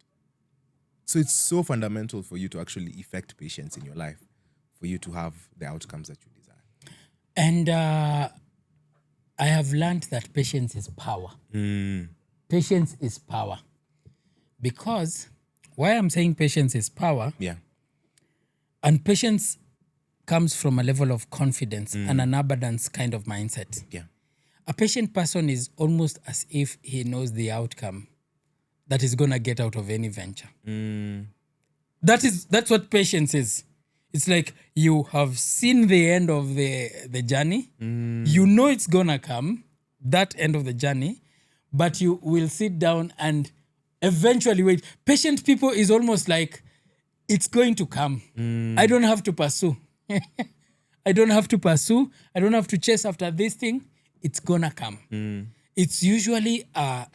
So it's so fundamental for you to actually effect patience in your life, for you to have the outcomes that you desire.
And I have learned that patience is power. Patience is power. Because why I'm saying patience is power,
Yeah.
and patience comes from a level of confidence and an abundance kind of mindset.
Yeah.
A patient person is almost as if he knows the outcome that he's going to get out of any venture. That's what patience is. It's like you have seen the end of the journey. You know it's going to come, that end of the journey, but you will sit down and eventually wait. Patient people is almost like, it's going to come. I don't have to pursue. I don't have to pursue. I don't have to chase after this thing. It's going to come. It's usually a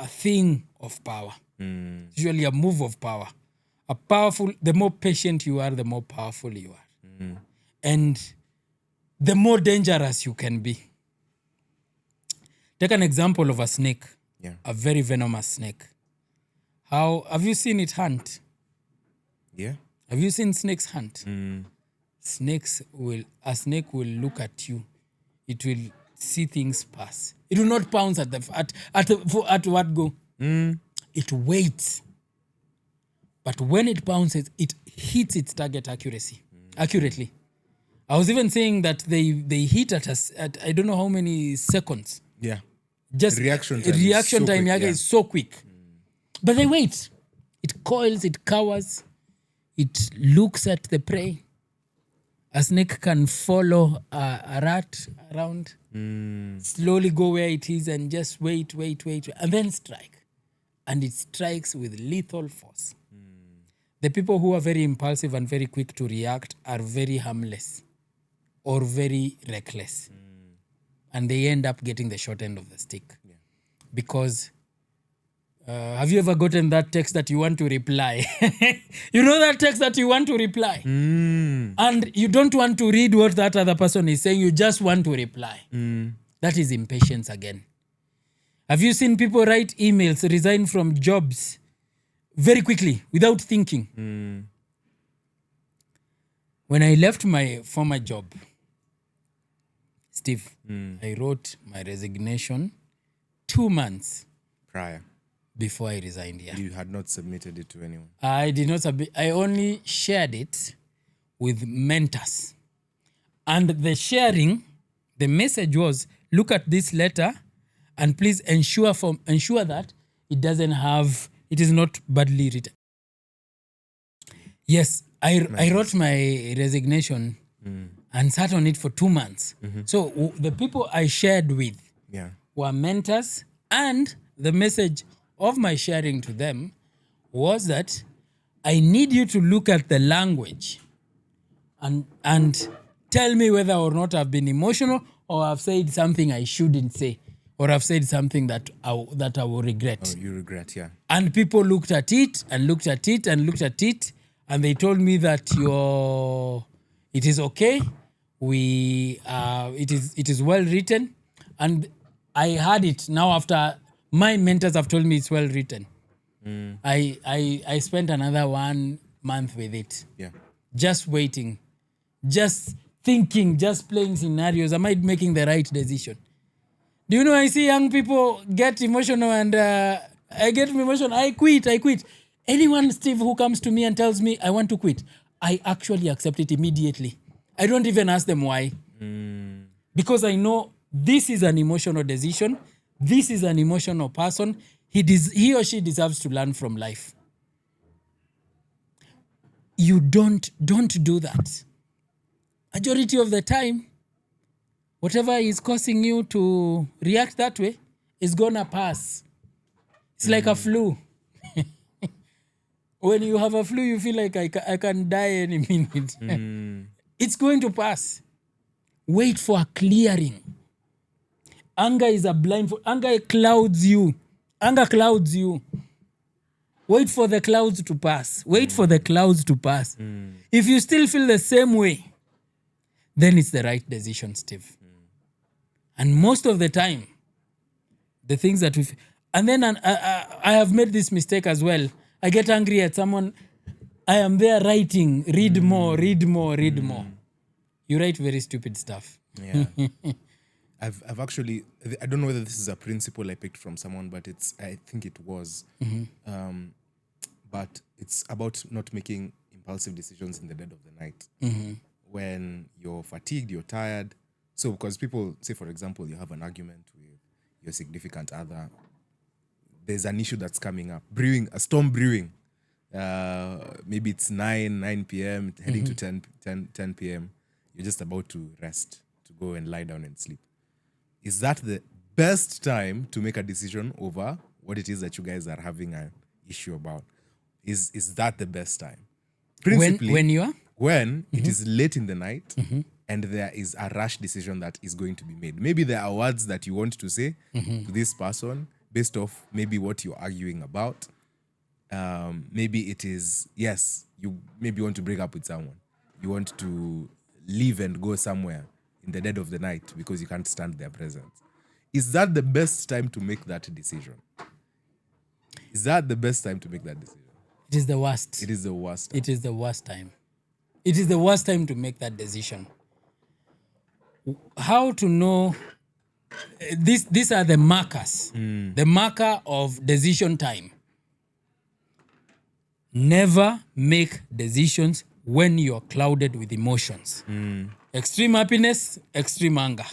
thing of power. It's usually a move of power. The more patient you are, the more powerful you are. And the more dangerous you can be. Take an example of a snake.
Yeah.
A very venomous snake. How have you seen it hunt?
Yeah.
Have you seen snakes hunt? A snake will look at you. It will see things pass. It will not pounce at what go. It waits. But when it bounces, it hits its target accurately. I was even saying that they hit at I don't know how many seconds.
Yeah.
Just
Reaction time
is so quick. But they wait. It coils, it cowers, it looks at the prey. A snake can follow a rat around, slowly go where it is and just wait, and then strike. And it strikes with lethal force. The people who are very impulsive and very quick to react are very harmless or very reckless. And they end up getting the short end of the stick. Because have you ever gotten that text that you want to reply? You know that text that you want to reply? And you don't want to read what that other person is saying. You just want to reply. That is impatience again. Have you seen people write emails, resign from jobs very quickly without thinking? When I left my former job, Steve, I wrote my resignation 2 months
Prior.
before I resigned here.
You had not submitted it to anyone.
I did not I only shared it with mentors. And the sharing, the message was, look at this letter and please ensure that it is not badly written. Yes, I wrote my resignation and sat on it for 2 months. So the people I shared with
Yeah.
were mentors, and the message of my sharing to them was that I need you to look at the language and tell me whether or not I've been emotional or I've said something I shouldn't say or I've said something that I will regret.
Oh, you regret, yeah.
And people looked at it and looked at it and looked at it, and they told me that it is okay. It is well written, and I had it now after my mentors have told me it's well written. I spent another 1 month with it,
Yeah.
just waiting, just thinking, just playing scenarios. Am I making the right decision? Do you know, I see young people get emotional and I get emotional. I quit. Anyone, Steve, who comes to me and tells me I want to quit, I actually accept it immediately. I don't even ask them why. Because I know this is an emotional decision. This is an emotional person. He or she deserves to learn from life. You don't do that. Majority of the time, whatever is causing you to react that way is gonna pass. It's like a flu. When you have a flu, you feel like I can die any minute. It's going to pass. Wait for a clearing. Anger is a blindfold. Anger clouds you. Wait for the clouds to pass. If you still feel the same way, then it's the right decision, Steve. And most of the time, the things that we... And then I have made this mistake as well. I get angry at someone. I am there writing, read more. You write very stupid stuff.
Yeah. I've actually, I don't know whether this is a principle I picked from someone, but I think it was. But it's about not making impulsive decisions in the dead of the night. When you're fatigued, you're tired. So because people say, for example, you have an argument with your significant other, there's an issue that's coming up. A storm brewing. Maybe it's 9 p.m., heading to 10 p.m. You're just about to rest, to go and lie down and sleep. Is that the best time to make a decision over what it is that you guys are having an issue about? Is that the best time? Principally,
When you are?
when it is late in the night and there is a rash decision that is going to be made. Maybe there are words that you want to say to this person based off maybe what you're arguing about. Maybe it is, yes, you maybe want to break up with someone. You want to leave and go somewhere in the dead of the night because you can't stand their presence. Is that the best time to make that decision? Is that the best time to make that decision?
It is the worst.
It is the worst.
It is the worst time. It is the worst time to make that decision. How to know? These are the markers. The marker of decision time. Never make decisions when you're clouded with emotions. Extreme happiness, extreme anger.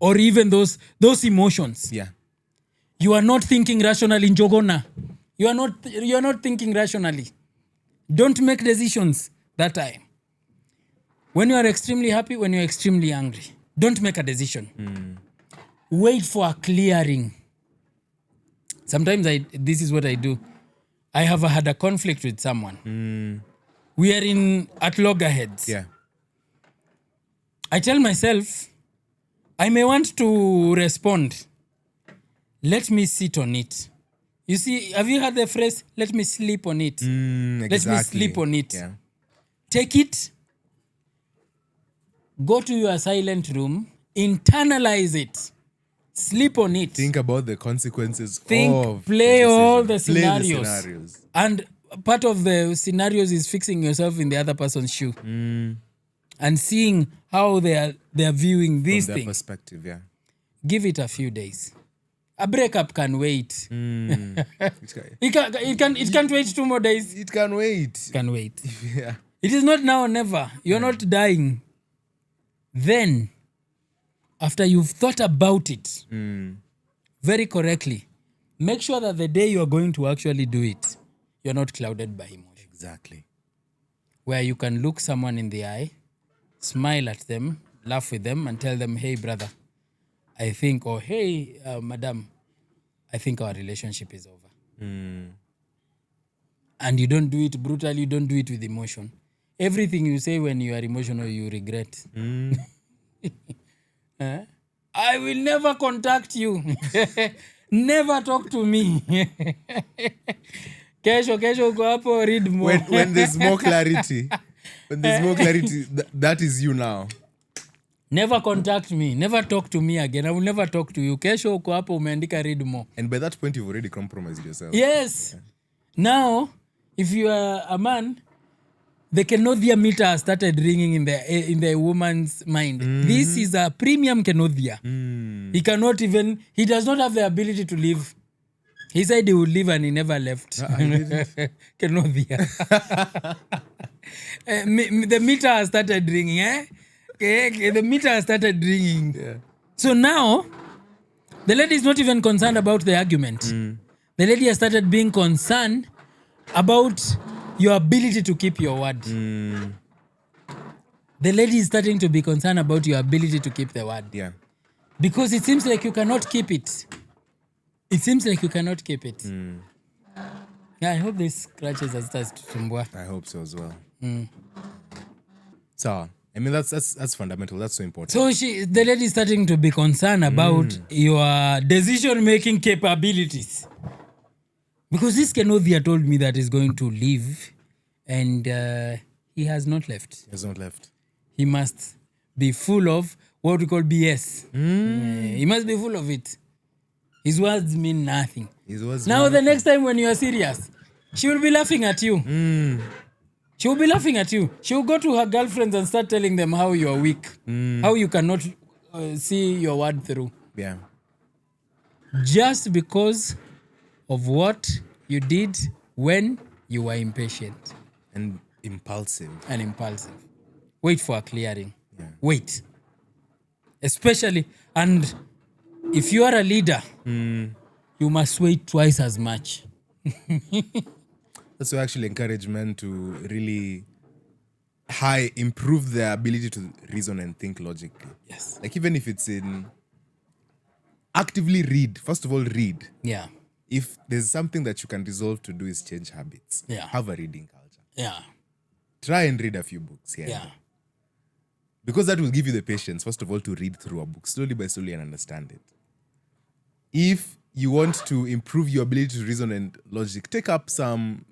Or even those emotions.
Yeah.
You are not thinking rationally, Njogona. You are not thinking rationally. Don't make decisions that time. When you are extremely happy, when you are extremely angry, don't make a decision. Wait for a clearing. Sometimes this is what I do. I have had a conflict with someone. We are at loggerheads.
Yeah.
I tell myself, I may want to respond. Let me sit on it. You see, have you heard the phrase, let me sleep on it? Let me sleep on it.
Yeah.
Take it, go to your silent room, internalize it, sleep on it.
Think about the consequences
Think, play all the scenarios. And part of the scenarios is fixing yourself in the other person's shoe. And seeing how they are viewing these
From their
things.
perspective, yeah.
Give it a few days. A breakup can wait. It can't wait 2 more days.
It can wait.
It can wait.
Yeah.
It is not now or never. You're not dying. Then, after you've thought about it very correctly, make sure that the day you're going to actually do it, you're not clouded by emotion.
Exactly.
Where you can look someone in the eye smile at them, laugh with them, and tell them, hey, brother, I think, or hey, madam, I think our relationship is over. And you don't do it brutally, you don't do it with emotion. Everything you say when you are emotional, you regret. I will never contact you. Never talk to me. Kesho uko hapo, read more.
When there's more clarity, that is you now.
Never contact me. Never talk to me again. I will never talk to you. Kesho uko hapo umeandika read more.
And by that point, you've already compromised yourself.
Yes. Now, if you are a man, the Kenodia meter has started ringing in the woman's mind. This is a premium Kenodia. He does not have the ability to leave. He said he would leave and he never left. Kenodia. The meter has started ringing. The meter has started ringing.
Yeah.
So now, the lady is not even concerned about the argument. The lady has started being concerned about your ability to keep your word. The lady is starting to be concerned about your ability to keep the word.
Yeah.
Because it seems like you cannot keep it. It seems like you cannot keep it. Yeah, I hope this scratches as starts to tumbua.
I hope so as well. So, I mean, that's fundamental. That's so important.
So the lady is starting to be concerned about your decision-making capabilities. Because this Kenodia told me that he's going to leave, and he has not left.
He has not left.
He must be full of what we call BS. He must be full of it. His words mean nothing. Now, the next time when you are serious, she will be laughing at you. She will be laughing at you. She will go to her girlfriends and start telling them how you are weak, how you cannot see your word through.
Yeah.
Just because of what you did when you were impatient.
And impulsive.
Wait for a clearing.
Yeah.
Wait. Especially, and if you are a leader, you must wait twice as much.
That's to actually encourage men to really improve their ability to reason and think logically.
Yes.
Like even if it's in actively read, first of all, read.
Yeah.
If there's something that you can resolve to do is change habits.
Yeah.
Have a reading culture.
Yeah.
Try and read a few books here.
Yeah.
Because that will give you the patience, first of all, to read through a book slowly by slowly and understand it. If you want to improve your ability to reason and logic, take up some,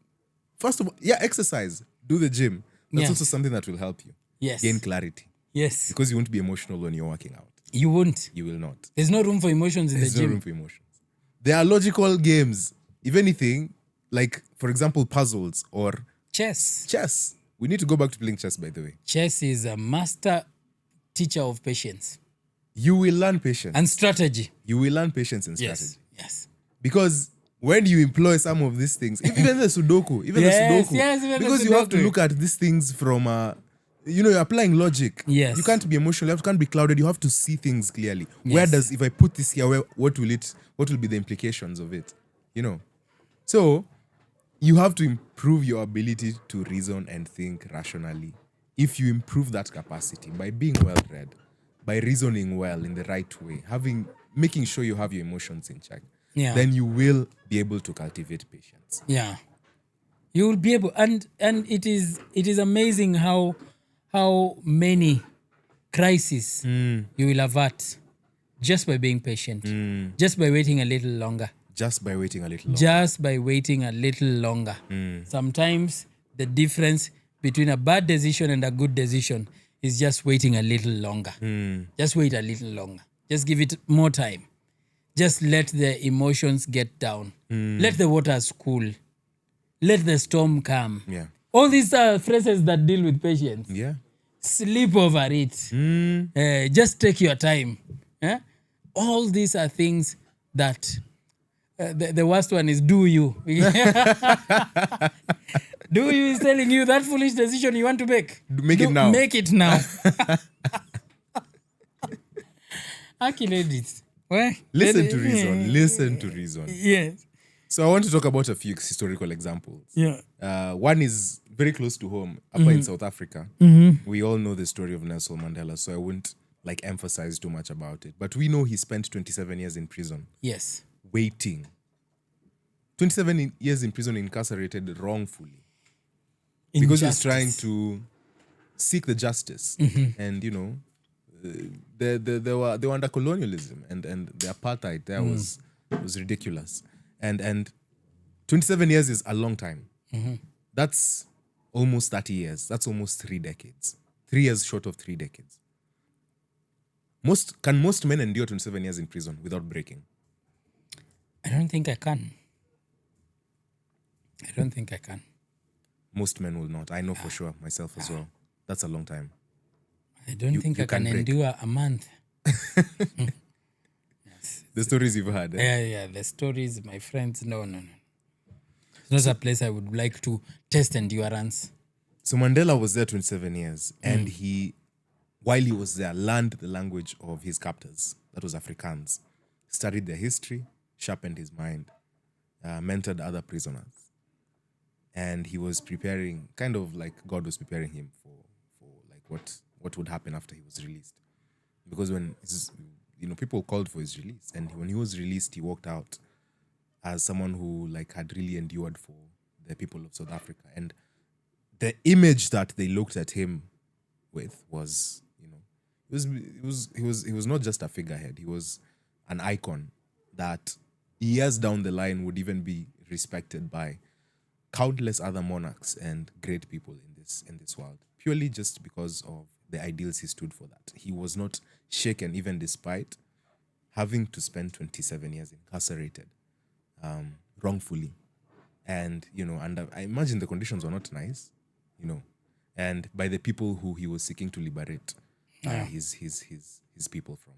first of all, exercise. Do the gym. That's also something that will help you.
Yes.
Gain clarity.
Yes.
Because you won't be emotional when you're working out.
You won't.
You will not.
There's no room for emotions in
There's
the
no
gym.
room for emotions. There are logical games. If anything, like, for example, puzzles or
Chess.
We need to go back to playing chess, by the way.
Chess is a master teacher of patience.
You will learn patience.
And strategy.
You will learn patience and strategy.
Yes.
Because when you employ some of these things, even the Sudoku,
even
because you have to look at these things from, you're applying logic.
Yes.
You can't be emotional. You can't be clouded. You have to see things clearly. Yes. If I put this here, what will be the implications of it? So you have to improve your ability to reason and think rationally. If you improve that capacity by being well-read, by reasoning well in the right way, making sure you have your emotions in check, then you will be able to cultivate patience.
Yeah. You will be able, and it is amazing how many crises you will avert just by being patient, just by waiting a little longer.
Just by waiting a little longer.
Sometimes the difference between a bad decision and a good decision is just waiting a little longer. Just wait a little longer. Just give it more time. Just let the emotions get down. Let the waters cool. Let the storm come.
Yeah.
All these are phrases that deal with patience.
Yeah.
Sleep over it. Just take your time. All these are things that the worst one is do you. Do you is telling you that foolish decision you want to make.
Make it now.
Make it now. Aki ladies.
Listen to reason.
Yes.
So I want to talk about a few historical examples.
Yeah.
One is very close to home, up in South Africa. We all know the story of Nelson Mandela, so I wouldn't like emphasize too much about it. But we know he spent 27 years in prison
Yes.
waiting. 27 years in prison, incarcerated wrongfully. Because he was trying to seek the justice. And, you know, they were under colonialism, and the apartheid there was ridiculous. And 27 years is a long time. That's almost 30 years. That's almost 3 decades. 3 years short of 3 decades. Can most men endure 27 years in prison without breaking?
I don't think I can. I don't think I can.
Most men will not. I know for sure, myself as well. That's a long time.
I don't think I can endure a month.
The stories you've had.
Yeah, the stories, my friends, no. It's not a place I would like to test endurance.
So Mandela was there 27 years, and while he was there, learned the language of his captors. That was Afrikaans. Studied their history, sharpened his mind, mentored other prisoners. And he was preparing, kind of like God was preparing him for like what would happen after he was released. Because when people called for his release, and when he was released, he walked out as someone who like had really endured for the people of South Africa. And the image that they looked at him with was, he was not just a figurehead. He was an icon that years down the line would even be respected by countless other monarchs and great people in this world, purely just because of the ideals he stood for. That he was not shaken, even despite having to spend 27 years incarcerated wrongfully. And I imagine the conditions were not nice, and by the people who he was seeking to liberate his people from.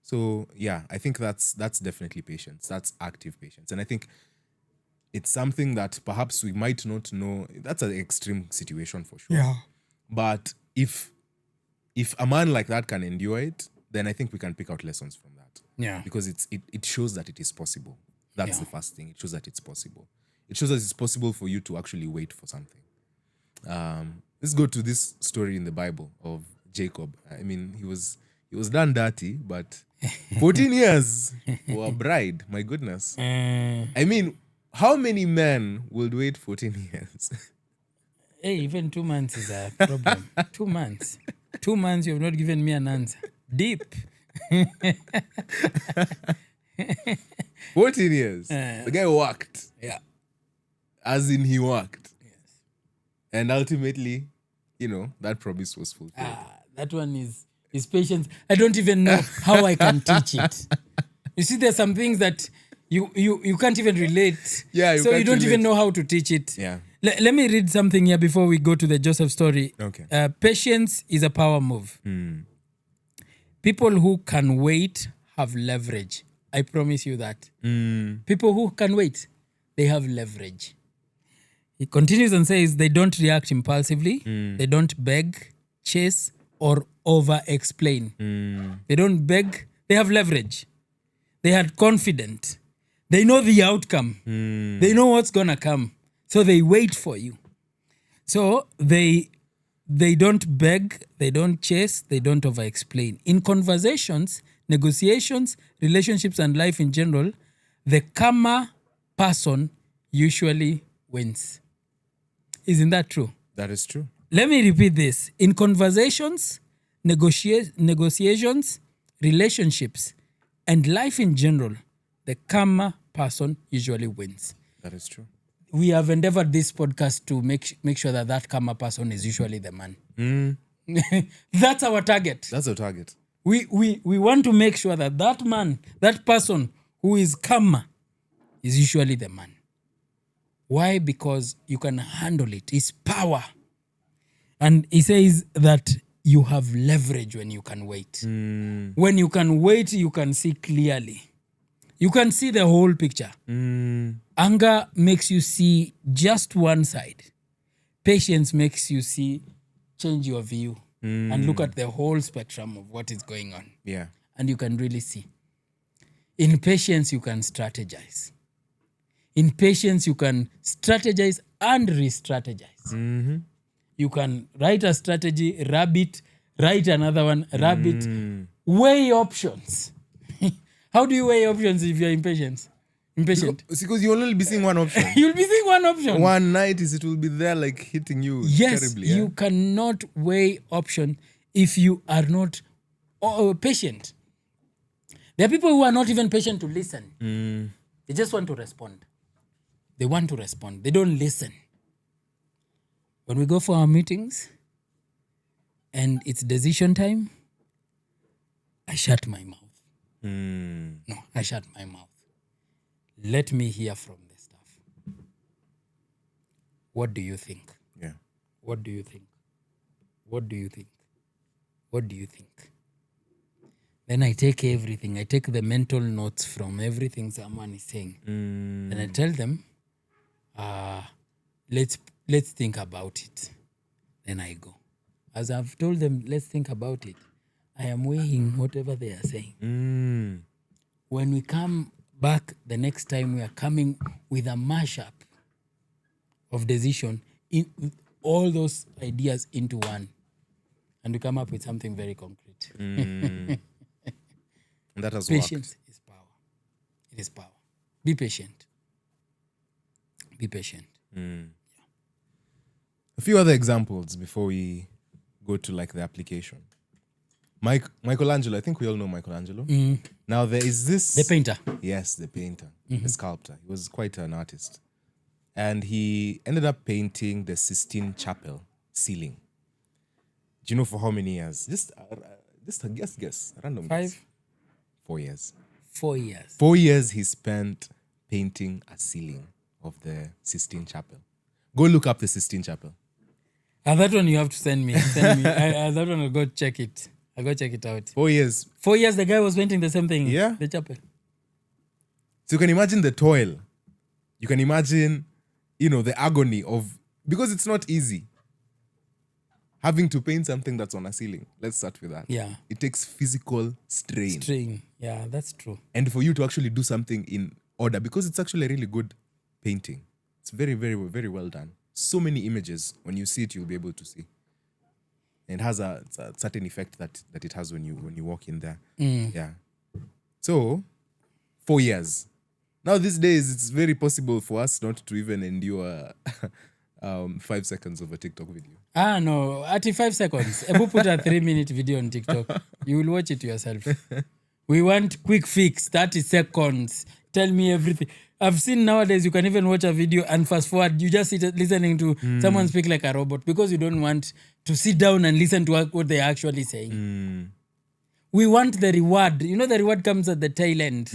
So yeah, I think that's definitely patience. That's active patience. And I think it's something that perhaps we might not know. That's an extreme situation for sure.
Yeah.
But if a man like that can endure it, then I think we can pick out lessons from that.
Yeah.
Because it shows that it is possible. That's the first thing. It shows that it's possible. It shows that it's possible for you to actually wait for something. Let's go to this story in the Bible of Jacob. I mean, he was done dirty, but 14 years for a bride. My goodness. I mean, how many men would wait 14 years?
Hey, even 2 months is a problem. 2 months. 2 months, you have not given me an answer. Deep.
14 years. The guy worked.
Yeah.
As in he worked.
Yes.
And ultimately, that promise was fulfilled.
That one is patience. I don't even know how I can teach it. You see, there's some things that you can't even relate.
Yeah,
so you don't even know how to teach it.
Yeah.
Let me read something here before we go to the Joseph story.
Okay.
Patience is a power move. People who can wait have leverage. I promise you that. People who can wait, they have leverage. He continues and says they don't react impulsively. They don't beg, chase, or over-explain. They don't beg. They have leverage. They are confident. They know the outcome. They know what's going to come. So they wait for you. So they don't beg, they don't chase, they don't over-explain. In conversations, negotiations, relationships, and life in general, the calmer person usually wins. Isn't that true?
That is true.
Let me repeat this. In conversations, negotiations, relationships, and life in general, the calmer person usually wins.
That is true.
We have endeavored this podcast to make sure that calmer person is usually the man. That's our target.
That's our target.
We want to make sure that man, that person who is calmer, is usually the man. Why? Because you can handle it. It's power. And he says that you have leverage when you can wait. When you can wait, you can see clearly. You can see the whole picture. Anger makes you see just one side. Patience makes you change your view and look at the whole spectrum of what is going on.
Yeah.
And you can really see. In patience, you can strategize. In patience, you can strategize and re-strategize. You can write a strategy, rub it, write another one, rub it, weigh options. How do you weigh options if you're impatient?
Because you'll only be seeing one option.
You'll be seeing one option.
One night it will be there like hitting you
Yes,
terribly.
you cannot weigh option if you are not patient. There are people who are not even patient to listen. They just want to respond. They want to respond. They don't listen. When we go for our meetings and it's decision time, I shut my mouth. No, I shut my mouth. Let me hear from the staff. What do you think?
Yeah.
What do you think? What do you think? What do you think? Then I take everything. I take the mental notes from everything someone is saying. And I tell them, let's think about it. Then I go. As I've told them, let's think about it, I am weighing whatever they are saying. When we come back the next time, we are coming with a mashup of decision in all those ideas into one. And we come up with something very concrete.
And that has
Patience is power. It is power. Be patient. Be patient.
A few other examples before we go to like the application. Michelangelo, I think we all know Michelangelo. Now there is this...
The painter.
Yes, the painter, the sculptor. He was quite an artist. And he ended up painting the Sistine Chapel ceiling. Do you know for how many years? Just a guess. Random guess.
5?
4 years.
4 years.
4 years he spent painting a ceiling of the Sistine Chapel. Go look up the Sistine Chapel.
That one you have to send me. That one I'll go check it. I'll go check it out.
4 years.
4 years the guy was painting the same thing.
Yeah.
The chapel.
So you can imagine the toil. You can imagine, the agony of... Because it's not easy. Having to paint something that's on a ceiling. Let's start with that.
Yeah.
It takes physical strain.
Yeah, that's true.
And for you to actually do something in order, because it's actually a really good painting. It's very, very, very well done. So many images. When you see it, you'll be able to see. And it has a certain effect that it has when you walk in there. Yeah. So, 4 years. Now these days, it's very possible for us not to even endure 5 seconds of a TikTok video.
No, at 5 seconds. Ebu put a 3-minute video on TikTok. You will watch it yourself. We want quick fix, 30 seconds. Tell me everything. I've seen nowadays you can even watch a video and fast forward. You just sit listening to someone speak like a robot because you don't want to sit down and listen to what they're actually saying. We want the reward. The reward comes at the tail end.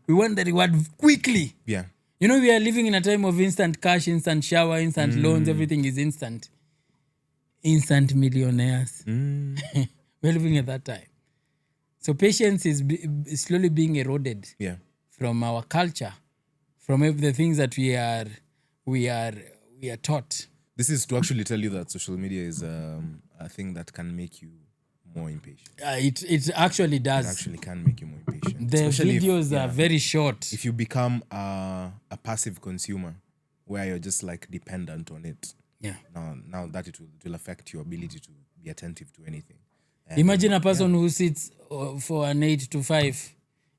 We want the reward quickly.
Yeah.
We are living in a time of instant cash, instant shower, instant loans. Everything is instant. Instant millionaires. We're living at that time. So patience is slowly being eroded from our culture, from the things that we are taught.
This is to actually tell you that social media is a thing that can make you more impatient.
It actually does.
It actually can make you more impatient.
The videos are very short.
If you become a passive consumer where you're just like dependent on it, now that it will affect your ability to be attentive to anything.
Imagine a person who sits for an 8 to 5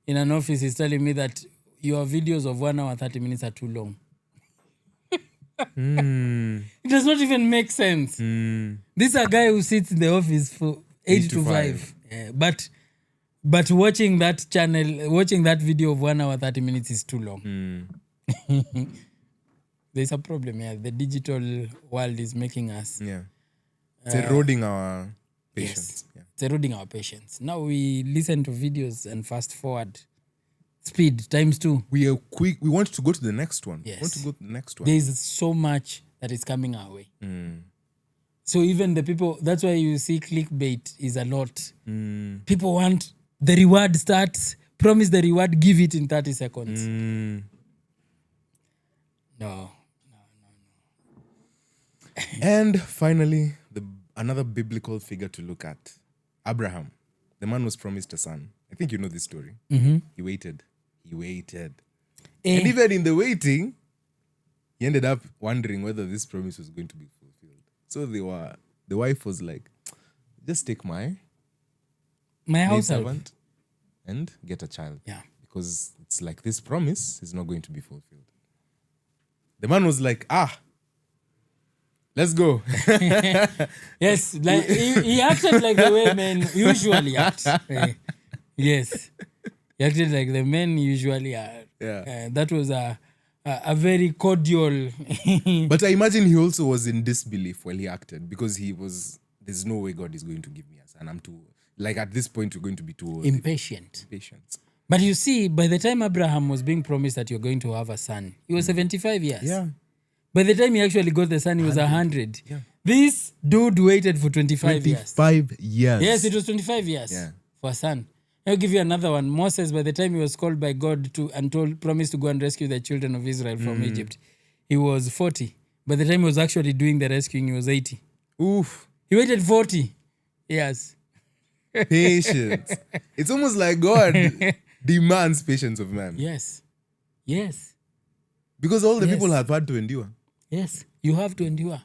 in an office is telling me that your videos of 1 hour 30 minutes are too long. It does not even make sense. This is a guy who sits in the office for 8 to 5. But watching that video of 1 hour 30 minutes is too long. There's a problem here. The digital world is making us...
Yeah. It's eroding our patience.
Yes. It's eroding our patience. Now we listen to videos and fast forward. Speed times 2.
We are quick. We want to go to the next one.
Yes.
We want to go to the next one.
There's so much that is coming our way. So even the people, that's why you see clickbait is a lot. People want the reward starts, promise the reward, give it in 30 seconds. No.
And finally, another biblical figure to look at. Abraham. The man was promised a son. I think you know this story. He waited. And even in the waiting, he ended up wondering whether this promise was going to be fulfilled. So the wife was like, just take my
My house help.
maidservant and get a child.
Yeah.
Because it's like this promise is not going to be fulfilled. The man was like, let's go.
Yes, like he acted like the way men usually act. Yes, he acted like the men usually are.
Yeah.
That was a very cordial.
But I imagine he also was in disbelief while he acted because he was, there's no way God is going to give me a son. I'm too, like at this point, you're going to be too old.
Impatient.
Patient.
But you see, by the time Abraham was being promised that you're going to have a son, he was 75 years.
Yeah.
By the time he actually got the son, he was 100.
Yeah.
This dude waited for 25 years.
25 years.
Yes, it was 25 years
Yeah.
for a son. I'll give you another one. Moses, by the time he was called by God to and promised to go and rescue the children of Israel from Egypt, he was 40. By the time he was actually doing the rescuing, he was 80.
Oof.
He waited 40 years.
Patience. It's almost like God demands patience of man.
Yes. Yes.
Because all the
Yes.
people have had to endure.
Yes. You have to endure.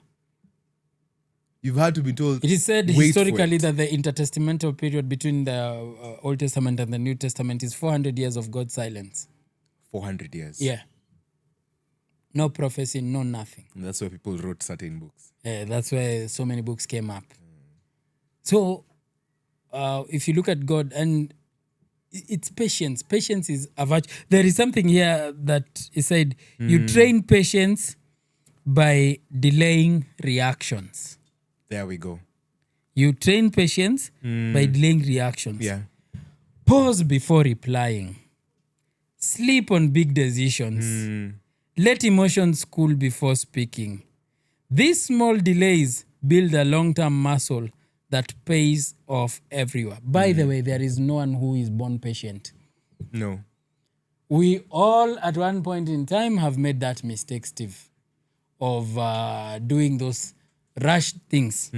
You've had to be told.
It is said
wait for
historically
it.
that the intertestamental period between the Old Testament and the New Testament is 400 years of God's silence.
400 years.
Yeah. No prophecy, no nothing.
And that's why people wrote certain books.
That's where so many books came up. So, if you look at God, and it's patience. Patience is a virtue. There is something here that is said, you train patience by delaying reactions.
There we go.
You train patience by delaying reactions.
Yeah.
Pause before replying. Sleep on big decisions. Let emotions cool before speaking. These small delays build a long-term muscle that pays off everywhere. By the way, there is no one who is born patient.
No.
We all, at one point in time, have made that mistake, Steve, of doing those rushed things.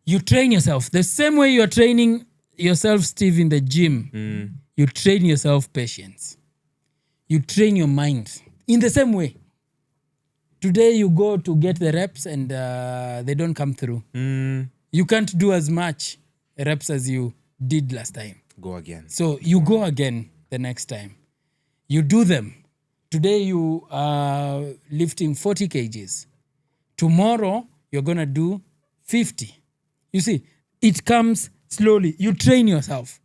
You train yourself. The same way you're training yourself, Steve, in the gym, you train yourself patience. You train your mind in the same way. Today you go to get the reps and they don't come through. You can't do as much reps as you did last time.
Go again.
So you go again the next time. You do them. Today you are lifting 40 kgs. Tomorrow you're going to do 50. You see, it comes slowly. You train yourself.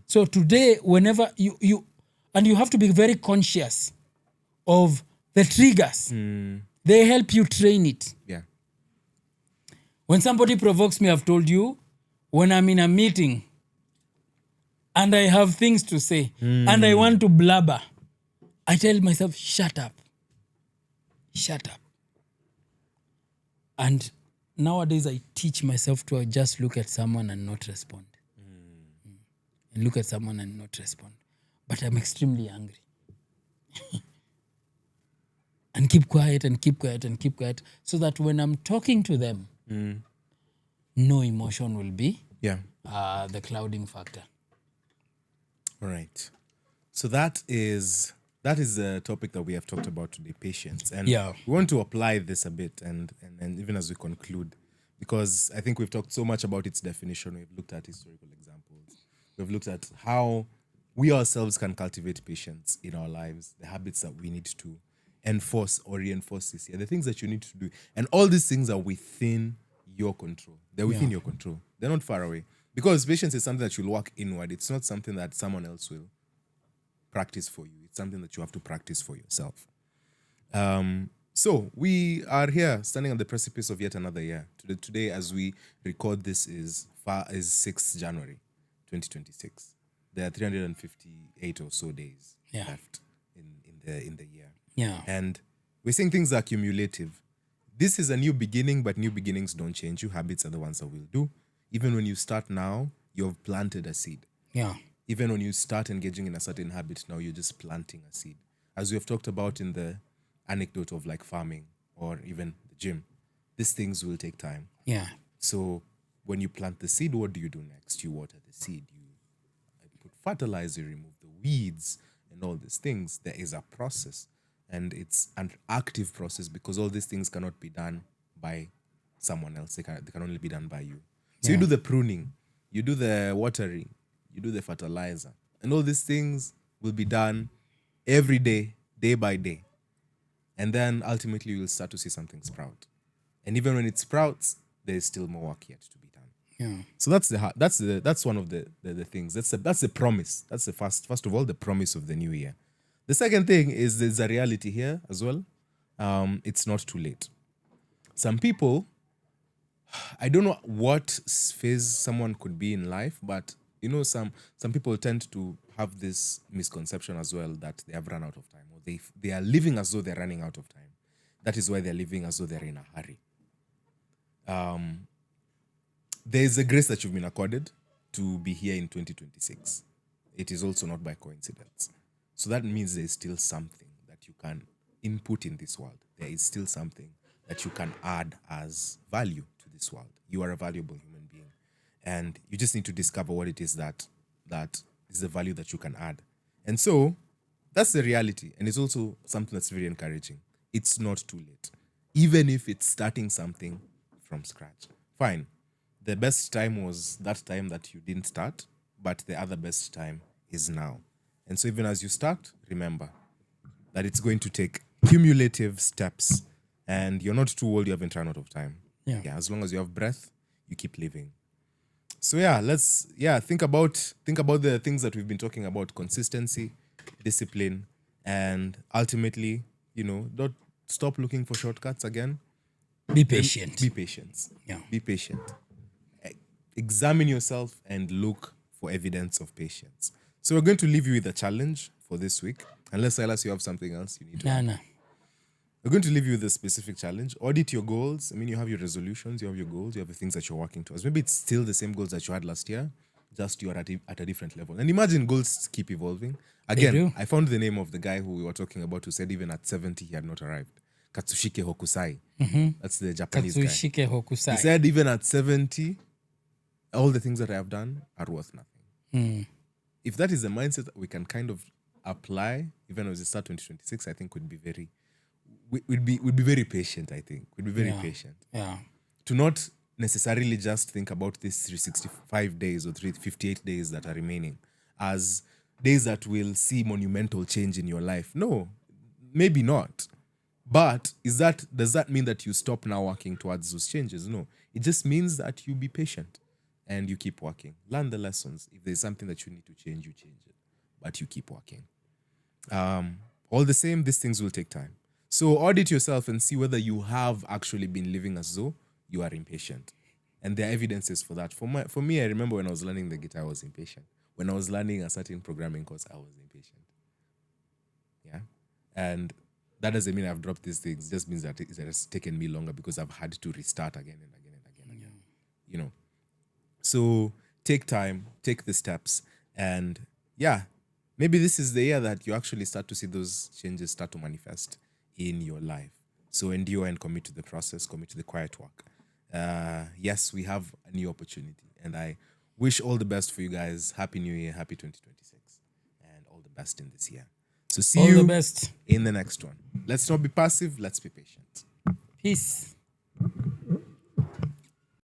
So today, whenever you and you have to be very conscious of the triggers. They help you train it.
Yeah.
When somebody provokes me, I've told you, when I'm in a meeting and I have things to say and I want to blabber, I tell myself, shut up. Shut up. And nowadays I teach myself to just look at someone and not respond. And look at someone and not respond. But I'm extremely angry. And keep quiet and keep quiet and keep quiet so that when I'm talking to them, no emotion will be
Yeah.
the clouding factor.
All right. So that is the topic that we have talked about today, patience. And
Yeah.
we want to apply this a bit and even as we conclude, because I think we've talked so much about its definition. We've looked at historical examples. We've looked at how we ourselves can cultivate patience in our lives, the habits that we need to enforce or reinforce this year, the things that you need to do. And all these things are within your control. They're within your control. They're not far away. Because patience is something that you'll work inward. It's not something that someone else will practice for you. It's something that you have to practice for yourself. So we are here standing on the precipice of yet another year. Today, as we record this, is 6th January 2026. There are 358 or so days left in the year.
Yeah.
And we're saying things are cumulative. This is a new beginning, but new beginnings don't change you. Habits are the ones that will do. Even when you start now, you've planted a seed.
Yeah.
Even when you start engaging in a certain habit now, you're just planting a seed. As we have talked about in the anecdote of like farming or even the gym, these things will take time.
Yeah.
So when you plant the seed, what do you do next? You water the seed. You put fertilizer, you remove the weeds and all these things. There is a process. and it's an active process because all these things cannot be done by someone else. They can only be done by you. So you do the pruning, you do the watering, you do the fertilizer, and all these things will be done every day, day by day. And then ultimately you will start to see something sprout. And even when it sprouts, there is still more work yet to be done.
Yeah.
So that's one of the things. That's the promise. That's the first of all, the promise of the new year. The second thing is there's a reality here as well. It's not too late. Some people, I don't know what phase someone could be in life, but you know, some people tend to have this misconception as well that they have run out of time, or they are living as though they're running out of time. That is why they're living as though they're in a hurry. There is a grace that you've been accorded to be here in 2026. It is also not by coincidence. So that means there is still something that you can input in this world. There is still something that you can add as value to this world. You are a valuable human being. And you just need to discover what it is that is the value that you can add. And so that's the reality. And it's also something that's very encouraging. It's not too late. Even if it's starting something from scratch. Fine. The best time was that time that you didn't start, but the other best time is now. And so even as you start, remember that it's going to take cumulative steps, and you're not too old, you haven't run out of time.
Yeah.
As long as you have breath, you keep living. So think about the things that we've been talking about: consistency, discipline, and ultimately, don't stop looking for shortcuts again.
Be patient.
Be patient.
Yeah.
Be patient. Examine yourself and look for evidence of patience. So we're going to leave you with a challenge for this week. Unless, Silas, you have something else you need to.
No.
We're going to leave you with a specific challenge. Audit your goals. I mean, you have your resolutions, you have your goals, you have the things that you're working towards. Maybe it's still the same goals that you had last year, just you are at a different level. And imagine goals keep evolving. Again,
do.
I found the name of the guy who we were talking about who said even at 70 he had not arrived. Katsushike Hokusai. That's the Japanese guy.
Katsushike Hokusai.
He said even at 70, all the things that I have done are worth nothing. If that is the mindset that we can kind of apply, even as we start 2026, I think we'd be very patient, I think. We'd be very patient.
Yeah.
To not necessarily just think about these 365 days or 358 days that are remaining as days that will see monumental change in your life. No, maybe not. But does that mean that you stop now working towards those changes? No. It just means that you be patient and you keep working. Learn the lessons. If there's something that you need to change, you change it. But you keep working. All the same, these things will take time. So audit yourself and see whether you have actually been living as though you are impatient. And there are evidences for that. For me, I remember when I was learning the guitar, I was impatient. When I was learning a certain programming course, I was impatient. Yeah. And that doesn't mean I've dropped these things. It just means that it has taken me longer because I've had to restart again and again and again. So take time, take the steps, and maybe this is the year that you actually start to see those changes start to manifest in your life. So endure and commit to the process, commit to the quiet work. Yes, we have a new opportunity, and I wish all the best for you guys. Happy New Year, happy 2026, and all the best in this year. So see
All
you
the best.
in the next one. Let's not be passive, let's be patient.
Peace.